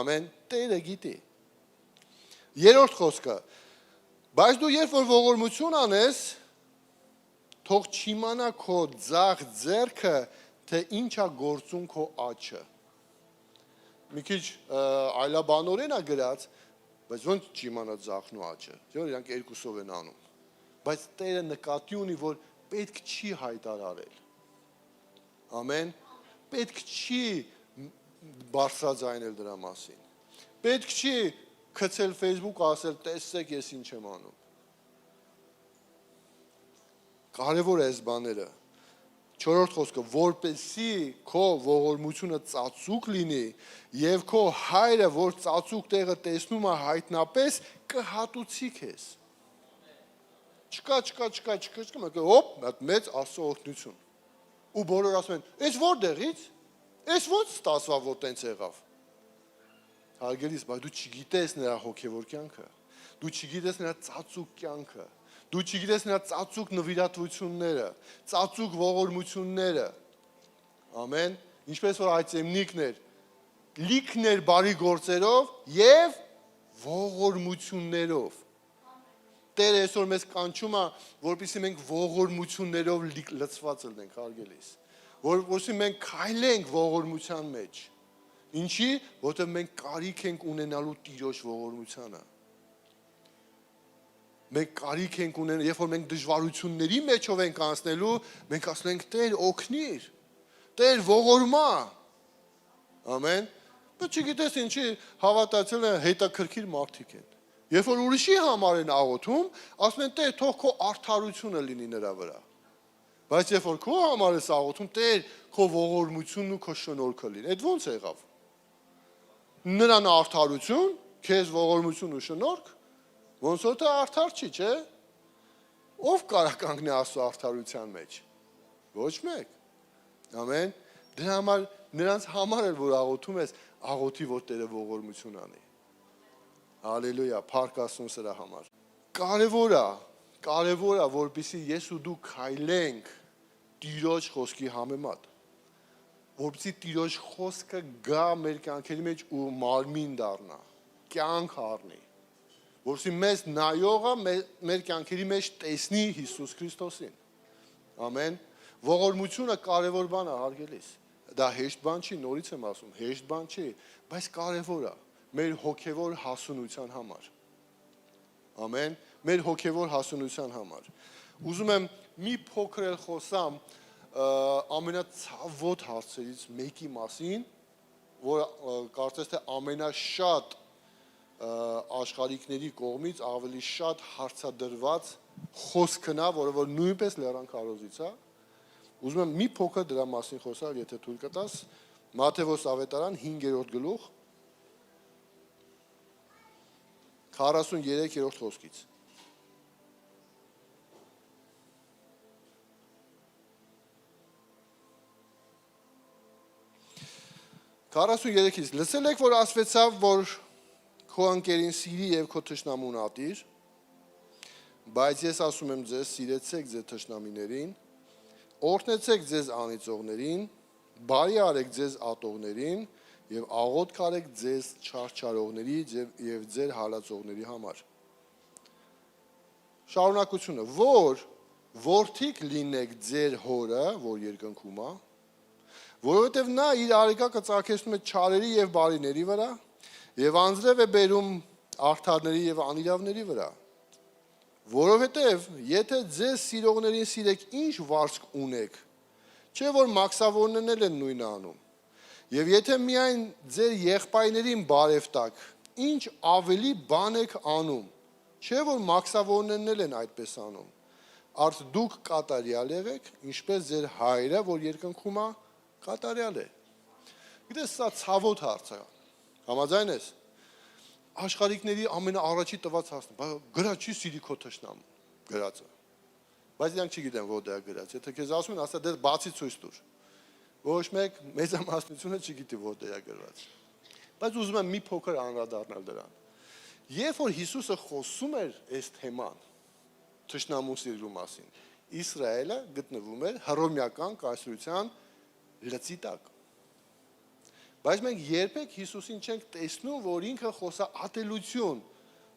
Ամեն, Տերը գիտի։ Երրորդ խոսքը, բայց դու երբ որ ողորմություն անես, թող չիմանա քո ձախ ձեռքը, թե ինչ է գործում քո աջը։ Մի քիչ այլաբանորեն է գրած, բայց ոնց չիմանա ձախն ու աջը, իրանք երկուսով են անում։ Բայց Տերը նկատի ունի, որ պետք չի հայտարարել։ Ամեն, պետք չի բարձրաձայնել դրա մասին։ Պետք չի քցել Facebook ասել, տեսեք ես ինչ եմ անում։ Կարևոր է այս բաները։ Չորրորդ խոսքը, որպեսզի քո ողորմությունը ծածուկ լինի և քո հայրը, որ ծածուկ տեղը տեսնում է հայտնապես, կհատուցի քեզ։ Չկա, հոպ, մեծ Աստծո օրհնություն։ Ու բոլորը ասում են, այս որտեղից, այս ոնց ստացվա, որ տենց եղավ։ Հարգելիս, բայց դու չգիտես նրա հոգևոր կյանքը, դու չգիտես նրա ծածուկ կյանքը, դու չգիտես նրա ծածուկ նվիրատվությունները, ծածուկ ողորմությունները։ Ամեն, ինչպես որ այդ եմնիկն էր, լիքն էր բարի գործերով և ողորմություններով։ Տերը այսօր մեզ կանչում է, որպեսզի մենք ողորմություններով լցված լինենք, հարգելիս, որպեսզի մենք քայլենք ողորմության մեջ։ Ինչի, որտեղ մենք կարիք ենք ունենալու Տիրոջ ողորմությանը։ Մենք կարիք ենք ունենալու, երբ որ մենք դժվարությունների մեջով ենք անցնելու, մենք ասում ենք Տեր օգնիր, Տեր ողորմա։ Ամեն։ Բայց չգիտես ինչի հավատացել են հետաքրքիր մարդիկ են։ Երբ որ ուրիշի համար են աղոթում, ասում են Տեր թող քո արդարությունը լինի նրա վրա։ Բայց երբ որ քո համար ես աղոթում, Տեր քո ողորմությունն ու քո շնորհքը լինի։ Այդ ո՞նց եղավ։ Նրան արդարություն, քեզ ողորմություն ու շնորհք, ոնց որ թե արդար չի, չէ՞։ Ով կարող կանգնի Աստծո արդարության մեջ։ Ոչ մեկ։ Ամեն։ Դրա համար նրանց համար էլ որ աղոթում ես, աղոթի որ Տերը ողորմություն անի։ Հալելույա, փառք Աստծուն սրա համար։ Կարևոր է, որպեսզի ես ու դու քայլենք Տիրոջ խոսքի համեմատ։ որպեսզի Տիրոջ խոսքը գա մեր կյանքերի մեջ ու մարմին դառնա, կյանք առնի, որպեսզի մեզ նայողը մեր կյանքերի մեջ տեսնի Հիսուս Քրիստոսին։ Ամեն։ Ողորմությունը կարևոր բան է, հարգելիս։ Դա հեշտ բան չի, նորից եմ ասում, հեշտ բան չի, բայց կարևոր է մեր հոգևոր հասունության համար։ Ամեն, մեր հոգևոր հասունության համար։ Ուզում եմ մի փոքր էլ խոսամ ամենացավոտ հարցերից մեկի մասին, որ կարծես թե ամենաշատ աշխարհիկների կողմից ավելի շատ հարցադրված խոսքն է, որը որ նույնպես լեռան քարոզից է։ Ուզում եմ մի փոքր դրա մասին խոսալ, եթե թույլ կտաս, Մատթեոս ավետարան 5-րդ գլուխ 43-րդ խոսքից։ Քառասունյերեքից լսել եք, որ ասվեցավ, որ քո ընկերին սիրի եւ քո թշնամուն ատիր, բայց ես ասում եմ ձեզ, սիրեցեք ձեր թշնամիներին, օրհնեցեք ձեզ անիծողներին, բարի արեք ձեզ ատողներին եւ աղոթք արեք ձեզ չարչարողների եւ ձեր հալածողների համար։ Շարունակությունը, որ որդիկ լինեք ձեր հորը, որ երկնքում է, որովհետև նա իր արեգակը ծագեցնում է չարերի և բարիների վրա և անձրև է բերում արդարների և անիրավների վրա, որովհետև եթե ձեզ սիրողներին սիրեք ինչ վարձք ունեք, չէ որ մաքսավորներն են նույնը անում, և եթե միայն ձեր եղբայրներին բարև տաք, ինչ ավելի բան եք անում, չէ որ մաքսավորներն են այդպես անում, արդ դուք կատարյալ եղեք, ինչպես ձեր հայրը, որ երկնքում է, կատարյալ է։ Գիտես, սա ցավոտ հարց է, համաձայն ես, աշխարհիկների ամենաառաջի տված հարցն, գրած չի սիրի քո թշնամուն, գրածը, բայց իրանք չգիտեն որ դա գրած, եթե քեզ ասում են, ասա դες բացի ցույց տուր, ոչ մեկ մեծամասնությունը չգիտի որ դա գրված, բայց ուզում եմ մի փոքր անդրադառնալ դրան, երբ որ Հիսուսը խոսում էր այս թեման, թշնամուն սիրելու մասին, Իսրայելը գտնվում էր հռոմեական կայսրության լծի տակ։ Բայց մենք երբեք Հիսուսին չենք տեսնում, որ ինքը խոսա ատելություն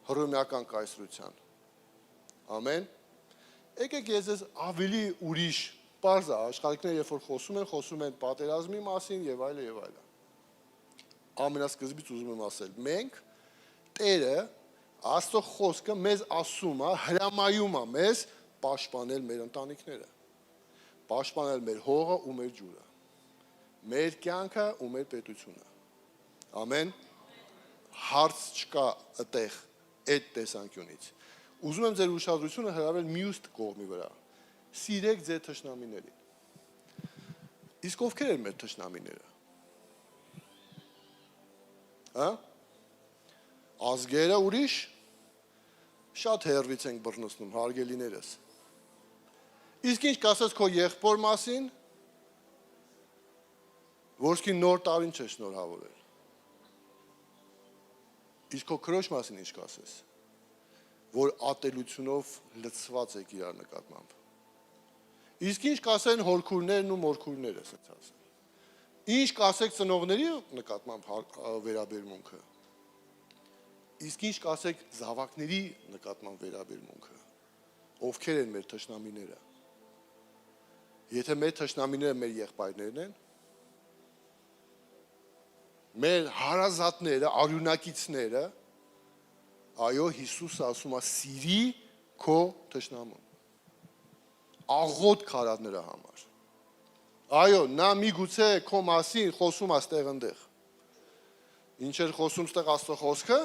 հռոմեական կայսրության։ Ամեն։ Եկեք ես ձեզ ավելի ուրիշ պարզ է, աշխարհիկները երբ որ խոսում են պատերազմի մասին եւ այլը եւ այլը։ Ամենասկզբից ուզում եմ ասել, մենք Տերը Աստծո խոսքը մեզ ասում է, հրամայում է մեզ պաշտպանել մեր ընտանիքները, պաշտպանել մեր հողը ու մեր ջուրը, մեր կյանքը ու մեր պետությունը։ Ամեն։ Հարց չկա այդտեղ այդ տեսանկյունից։ Ուզում եմ ձեր ուշադրությունը հրավիրել մյուս կողմի վրա։ Սիրեք ձեր թշնամիներին։ Իսկ ովքեր են մեր թշնամիները։ Հա? Ազգերը ուրիշ, շատ հեռվից ենք բռնցնում, հարգելիներս։ Իսկ ինչ կասես քո եղբոր մասին, որսկի նոր տարին չէ շնորհավորել։ Իսկ քո քրոջ մասին ինչ կասես, որ ատելությունով լցված եք իրար նկատմամբ։ Իսկ ինչ կասեն հորքուրներն ու մորքուրները, ասենց ասեմ։ Ինչ կասեք ծնողների նկատմամբ վերաբերմունքը։ Իսկ ինչ կասեք զավակների նկատմամբ վերաբերմունքը, ովքեր են մեր թշնամիները։ Եթե մեր թշնամիները մեր եղբայրներն են, մեր հարազատները, արյունակիցները, այո, Հիսուսը ասում է սիրի քո թշնամուն, աղոթք արա նրա համար։ Այո, նա միգուցե քո մասին խոսում է ստեղ ընդեղ։ Ինչ էր խոսում ստեղ Աստծո խոսքը,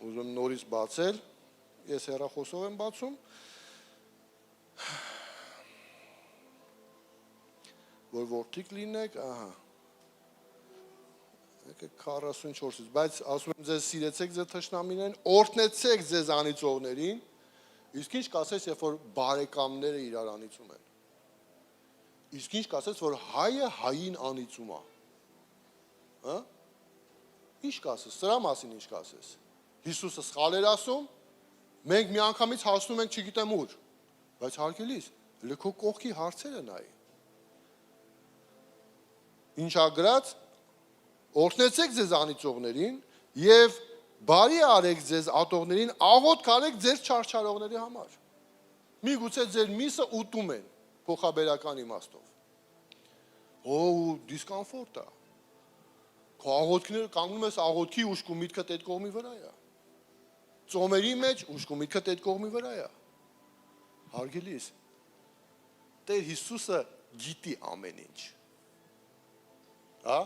ուզում եմ նորից բացել, ես հեռախոսով եմ բացում, որ որդիկ լինեք, ահա, եկեք 44-ից, բայց ասում եմ ձեզ սիրեցեք ձեր թշնամիներին, օրհնեցեք ձեզ անիծողներին, իսկ ինչ կասես, երբ որ բարեկամները իրար անիծում են։ Իսկ ինչ կասես, որ հայը հային անիծում է։ Հա? Ինչ կասես, սրա մասին ինչ կասես։ Հիսուսը սխալ էր ասում, մենք միանգամից հասնում ենք չգիտեմ ուր, բայց հարգելիս, քո կողքի հարցերը նայի։ Ինչա գրած, օրհնեցեք ձեզ անիծողներին եւ բարի արեք ձեզ ատողներին, աղոթք արեք ձեր չարչարողների համար։ Միգուցե ձեր միսը ուտում են փոխաբերական իմաստով։ Դիսկոմֆորտ է։ Քո աղոթքները կանգնում ես աղոթքի ուշք ու միտքդ այդ կողմի վրա է։ Ծոմերի մեջ ուշք ու միտքդ այդ կողմի վրա է։ Հարգելիս, Տեր Հիսուսը գիտի ամեն ինչ։ Հա?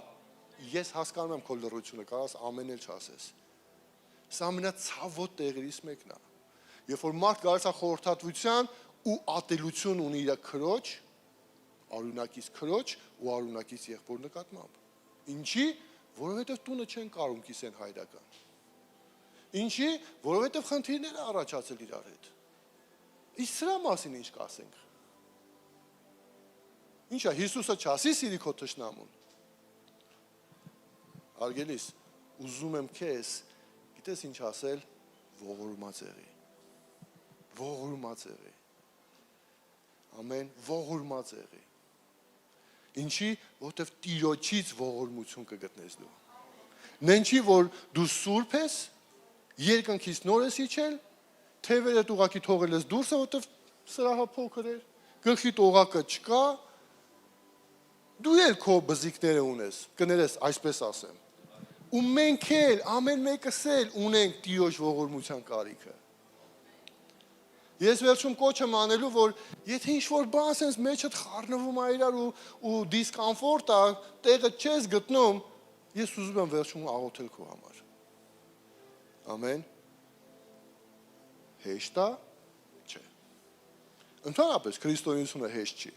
Ես հասկանում եմ քո լռությունը, կարաս ամեն էլ չասես։ Սա ամենացավոտ տեղերից մեկն է։ Երբ որ մարդ գալիս է խորհրդատվության ու ատելություն ունի իր քրոջ, արունակից քրոջ ու արունակից եղբոր նկատմամբ։ Ինչի? Որովհետև տունը չեն կարում կիսեն հայրական։ Ինչի? Որովհետև խնդիրներ է առաջացել իրար հետ։ Իսկ սրա մասին ինչ կասենք։ Ինչա Հիսուսը չասի սիրի քո թշնամուն։ Արգելիս, ուզում եմ քեզ, գիտես ինչ ասել, ողորմած եղի։ Ողորմած եղի։ Ամեն, ողորմած եղի։ Ինչի, որտեվ Տիրոջից ողորմություն կգտնես դու։ Նենչի, որ դու սուրբ ես, երկնքից նոր ես իջել, թևերդ ուղակի թողել ես դուրս, որտեվ սրահը փոքր էր, գլխիդ օղակը չկա, դու էլ քո բզիկները ունես, կներես այսպես ասեմ։ Ու մենք էլ, ամեն մեկս էլ ունենք Տիրոջ ողորմության կարիքը։ Ես վերջում կոչ եմ անելու, որ եթե ինչ-որ բան ասենց մեջդ խառնվում է իրար ու դիսկոմֆորտ է, տեղը չես գտնում, ես ուզում եմ վերջում աղոթել քո համար։ Ամեն։ Հեշտ է, չէ։ Ընդհանրապես քրիստոնեությունը հեշտ չի։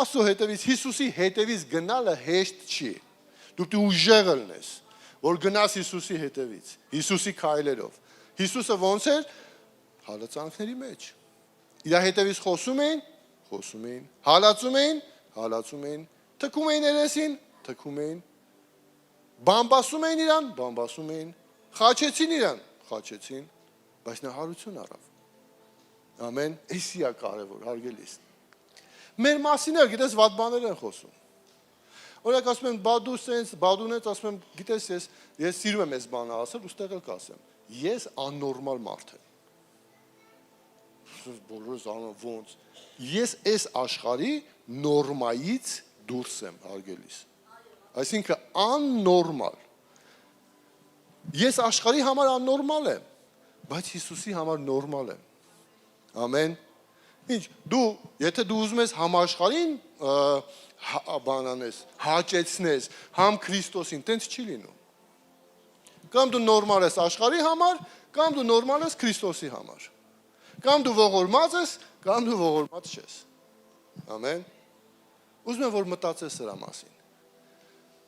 Աստծո հետևից, Հիսուսի հետևից գնալը հեշտ չի։ Դու պետք է ուժեղ լինես, որ գնաս Հիսուսի հետևից, Հիսուսի քայլերով։ Հիսուսը ոնց էր հալածանքների մեջ։ Իր հետևից խոսում էին, հալածում էին, թքում էին երեսին, թքում էին, բամբասում էին իրան, բամբասում էին, խաչեցին իրան, խաչեցին, բայց նա հարություն առավ։ Ամեն, էսի է կարևոր, հարգելիս։ Մեր մասին էլ, գիտես, վատ բաներ են խոսում։ Օրինակ ասում եմ, բադունեց, ասում եմ, գիտես, ես սիրում եմ այս բանը ասել, ուստեղ էլ կասեմ։ Ես աննորմալ մարդ եմ։ Բոլորս անում ոնց։ Ես այս աշխարհի նորմայից դուրս եմ, հարգելիս։ Այսինքն աննորմալ։ Ես աշխարհի համար աննորմալ եմ, բայց Հիսուսի համար նորմալ եմ։ Ամեն։ Ինչ, եթե դու ուզում ես համաշխարհին բանանես, հաճեցնես, համ Քրիստոսին, տենց չի լինում։ Կամ դու նորմալ ես աշխարհի համար, կամ դու նորմալ ես Քրիստոսի համար։ Կամ դու ողորմած ես, կամ դու ողորմած չես։ Ամեն։ Ուզում եմ, որ մտածես սրա մասին։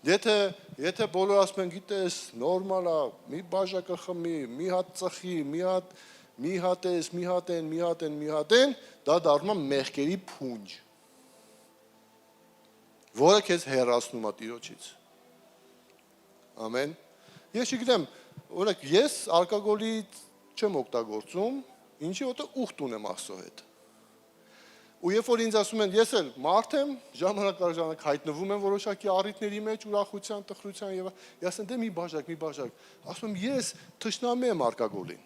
Եթե բոլորը ասում են, գիտես, նորմալ է, մի բաժակը խմի, մի հատ ծխի, մի հատ են, դա դառնում է մեղքերի փունջ, որը քեզ հեռացնում է Տիրոջից։ Ամեն։ Ես չգիտեմ, օրինակ ես ալկոգոլի չեմ օգտագործում, ինչի որտեղ ուխտ ունեմ Աստծո հետ։ Ու երբ որ ինձ ասում են, ես էլ մարդ եմ, ժամանակ առ ժամանակ հայտնվում եմ որոշակի առիթների մեջ, ուրախության, տխրության եւ ես ասեմ, դե մի բաժակ։ Ասում եմ, ես թշնամի եմ ալկոգոլին։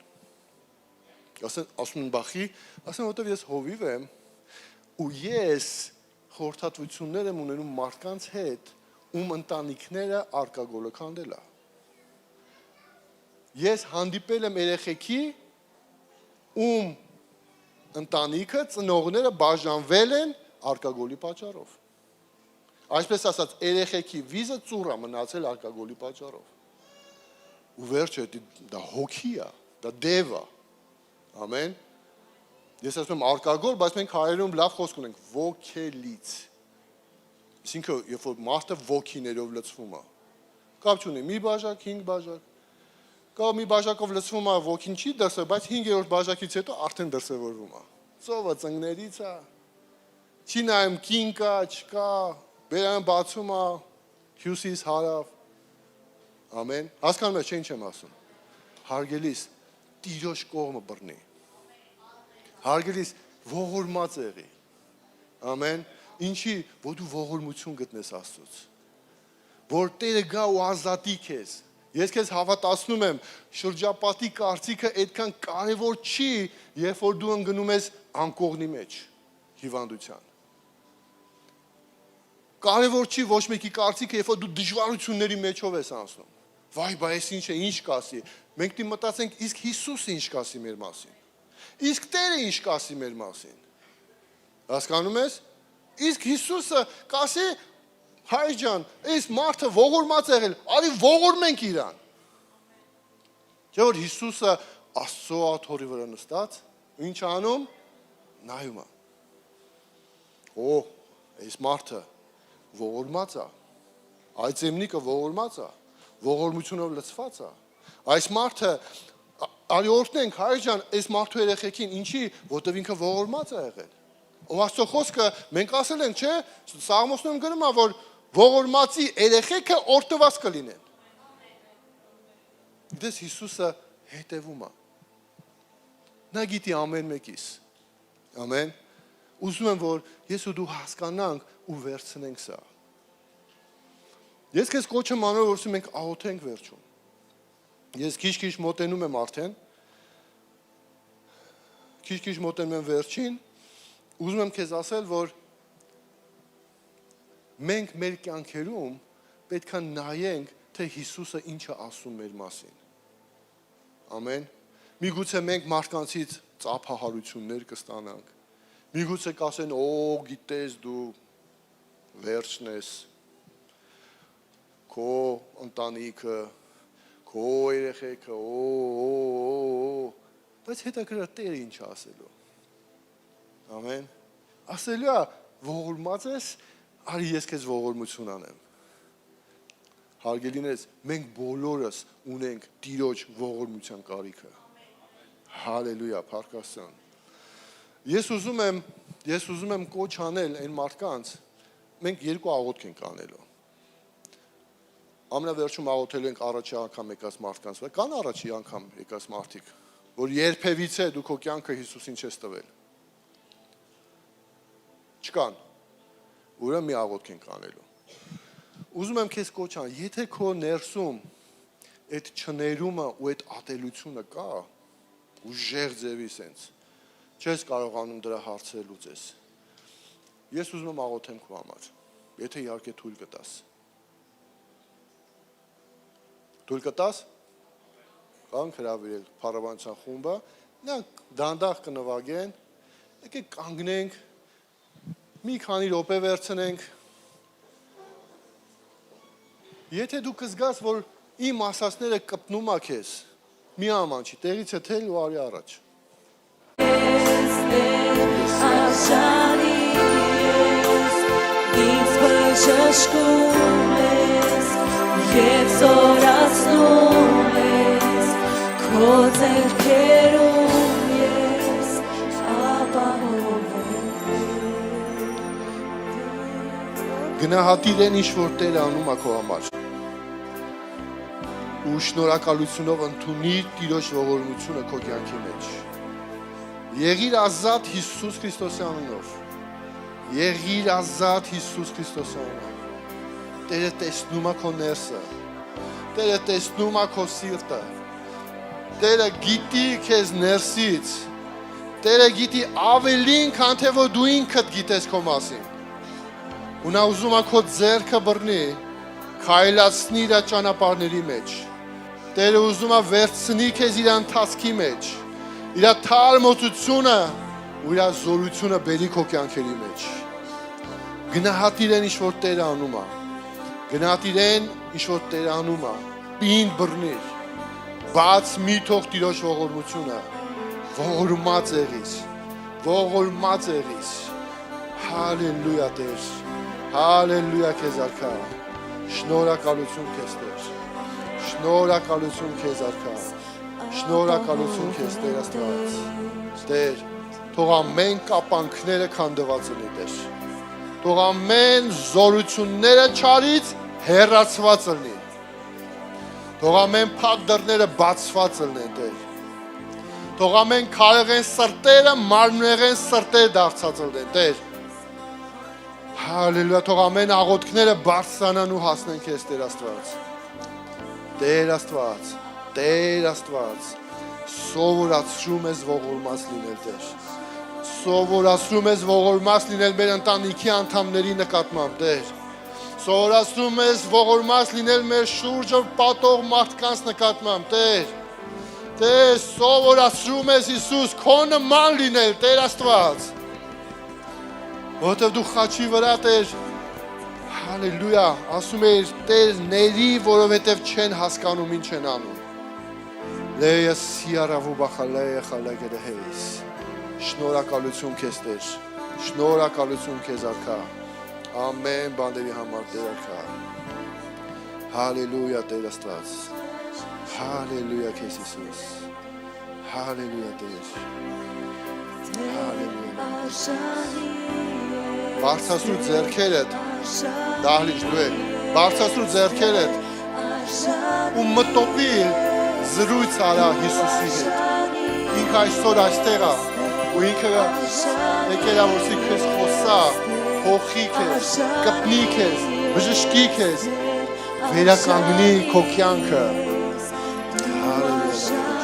Ասում են բախի, ասում որտեվ ես հովիվ եմ ու ես խորհրդատվություններ եմ ունենում մարդկանց հետ, ում ընտանիքները ալկոգոլը քանդել է։ Ես հանդիպել եմ երեխեքի, ում ընտանիքը, ծնողները բաժանվել են ալկոգոլի պատճառով։ Այսպես ասած, երեխեքի վիզը ծուռ է մնացել ալկոգոլի պատճառով։ Ու վերջը դա հոգի է, դա դև է։ Ամեն։ Ես ասում եմ ալկոգոլ, բայց մենք հայերում լավ խոսք ունենք ոգելից։ Այսինքն, երբ որ մարդը ոգիներով լցվում է, կապ չունի, մի բաժակ, 5 բաժակ։ Կամ մի բաժակով լցվում է ոգին չի դրսևորվում, բայց 5-րդ բաժակից հետո արդեն դրսևորվում է։ Ծովը ծնկներից է։ Չի նայում կին կա, չկա, բերան բացում է, հյուսիս հարավ։ Ամեն։ Հասկանում ես, ինչ եմ ասում։ Հարգելիս, Տիրոջ կողմը բռնի։ Հարգելիս, ողորմած եղի։ Ամեն։ Ինչի, որ դու ողորմություն գտնես Աստծուց։ որ Տերը գա ու ազատի քեզ։ Ես քեզ հավատացնում եմ, շրջապատի կարծիքը այդքան կարևոր չի, երբ որ դու ընկնում ես անկողնի մեջ հիվանդության։ Կարևոր չի ոչ մեկի կարծիքը, երբ որ դու դժվարությունների մեջով ես անցնում։ Վայ, բա ես ինչ է, ինչ կասի։ Մենք դի մտածենք, իսկ Հիսուսը ինչ կասի մեր մասին։ Իսկ Տերը ինչ կասի մեր մասին։ Հասկանում ես։ Իսկ Հիսուսը կասի, հայր ջան, այս մարդը ողորմած եղել, արի ողորմենք իրան։ Չէ՞ որ Հիսուսը Աստծո աթոռի վրա նստած, ինչ անում, նայում է։ Օ, այս մարդը ողորմած է։ Այս եմնիկը ողորմած է, ողորմությունով լցված է։ Այս մարդը արի օրհնենք, հայր ջան, այս մարդու երեխեքին ինչի, որտեվ ինքը ողորմած է եղել։ Ով Աստծո խոսքը մենք ասել ենք, չէ՞, Սաղմոսնում գրում է, որ ողորմածի երեխեքը օրհնված կլինեն։ Դες Հիսուսը հետևում է։ Նա գիտի ամեն մեկիս։ Ամեն։ Ուզում եմ, որ ես ու դու հասկանանք ու վերցնենք սա։ Ես քեզ կոչ եմ անում, որ մենք աղոթենք վերջում։ Ես քիչ-քիչ մոտենում եմ արդեն։ Քիչ-քիչ մոտենում եմ վերջին։ Ուզում եմ քեզ ասել, որ մենք մեր կյանքերում պետք է նայենք, թե Հիսուսը ինչ է ասում մեր մասին։ Ամեն։ Միգուցե մենք մարդկանցից ծափահարություններ կստանանք։ Միգուցե կասեն, օ, գիտես դու վերջն ես, քո ընտանիքը, քո երեխեքը, բայց հետաքրքիր Տերը ինչ է ասելու։ Ամեն։ Ասելու է, ողորմած ես, արի ես քեզ ողորմություն անեմ։ Հարգելիներս, մենք բոլորս ունենք Տիրոջ ողորմության կարիքը։ Հալելույա, փառք Աստծուն։ Ես ուզում եմ կոչ անել այն մարդկանց, մենք երկու աղոթք ենք անելու։ Ամենավերջում աղոթելու ենք առաջի անգամ եկած մարդկանց, կան առաջի անգամ եկած մարդիկ, որ երբևիցե դու քո կյանքը Հիսուսին չես տվել։ Չկան։ Ուրեմն մի աղոթք ենք անելու։ Ուզում եմ քեզ կոչ անել, եթե քո ներսում այդ չներումը ու այդ ատելությունը կա, ուժեղ ձևի սենց, չես կարողանում դրա հարցերը լուծես։ Ես ուզում եմ աղոթեմ քո համար, եթե իհարկե թույլ կտաս։ Թույլ կտաս։ Կանք հրավիրել փառաբանության խումբը, նրանք դանդաղ կնվագեն, եկեք կանգնենք, մի քանի րոպե վերցնենք։ Եթե դու կզգաս, որ իմ ասածները կպնում է քեզ, մի աման չի, տեղից է թել ու արի առաջ։ Գնահատիր են ինչ որ Տերը անում է քո համար։ Ու շնորհակալությունով ընդունիր Տիրոջ ողորմությունը քո կյանքի մեջ։ Եղիր ազատ Հիսուս Քրիստոսի անունով։ Եղիր ազատ Հիսուս Քրիստոսի անունով։ Տերը տեսնում է քո ներսը։ Տերը տեսնում է քո սիրտը։ Տերը գիտի քեզ ներսից։ Տերը գիտի ավելին, քան թե որ դու ինքդ գիտես քո մասին։ Ու նա ուզում է քո ձեռքը բռնի, քայլացնի իր ճանապարհների մեջ։ Տերը ուզում է վերցնի քեզ իր ընթացքի մեջ, իր թարմոցությունը ու իր զորությունը բերի քո կյանքերի մեջ։ Գնահատիր են ինչ որ Տերը անում է։ Գնահատիր են ինչ որ Տերը անում է։ Պինդ բռնիր։ Բաց մի թող Տիրոջ ողորմությունը։ Ողորմած եղիր։ Ողորմած եղիր։ Հալելույա Տեր։ Հալելույա քեզ արքա։ Շնորհակալություն քեզ Տեր։ Շնորհակալություն քեզ արքա։ Շնորհակալություն քեզ Տեր Աստված։ Տեր, թող ամեն կապանքները քանդված լինի Տեր։ Թող ամեն զորությունները չարից հեռացված լինի։ Թող ամեն փակ դռները բացված լինեն Տեր։ Թող ամեն քարեղեն սրտերը մարմնեղեն սրտեր դարձած լինեն Տեր։ Հալելույա, թող ամեն աղոթքները բարձրանան ու հասնեն քեզ Տեր Աստված։ Տեր Աստված, Տեր Աստված, սովորացրում ես ողորմած լինել Տեր։ Սովորացրում ես ողորմած լինել մեր ընտանիքի անդամների նկատմամբ Տեր։ Սովորացրում ես ողորմած լինել մեր շուրջը պատող մարդկանց նկատմամբ Տեր։ Տեր, սովորացրում ես Հիսուս քո նման լինել Տեր Աստված։ Որտեվ դու խաչի վրա Տեր, հալելույա, ասում ես Տեր ների, որովհետև չեն հասկանում ինչ են անում։ Լեյս սիարավու բախալեյ խալագերհեյս։ Շնորհակալություն քեզ Տեր, շնորհակալություն քեզ Արքա։ Ամեն բաների համար Տեր Արքա։ Հալելույա Տեր Աստված։ Հալելույա քեզ Հիսուս։ Հալելույա Տեր։ Հալելույա։ Բարձրացրու ձեռքերդ, դահլիճ դու ես, բարձրացրու ձեռքերդ ու մտոպիլ զրույց արա Հիսուսի հետ։ Ինքը այսօր այստեղ է ու ինքը եկել է որսի քեզ խոսա, հոխի քեզ, կպնի քեզ, բժշկի քեզ, վերականգնի քո կյանքը։ Հալելույա։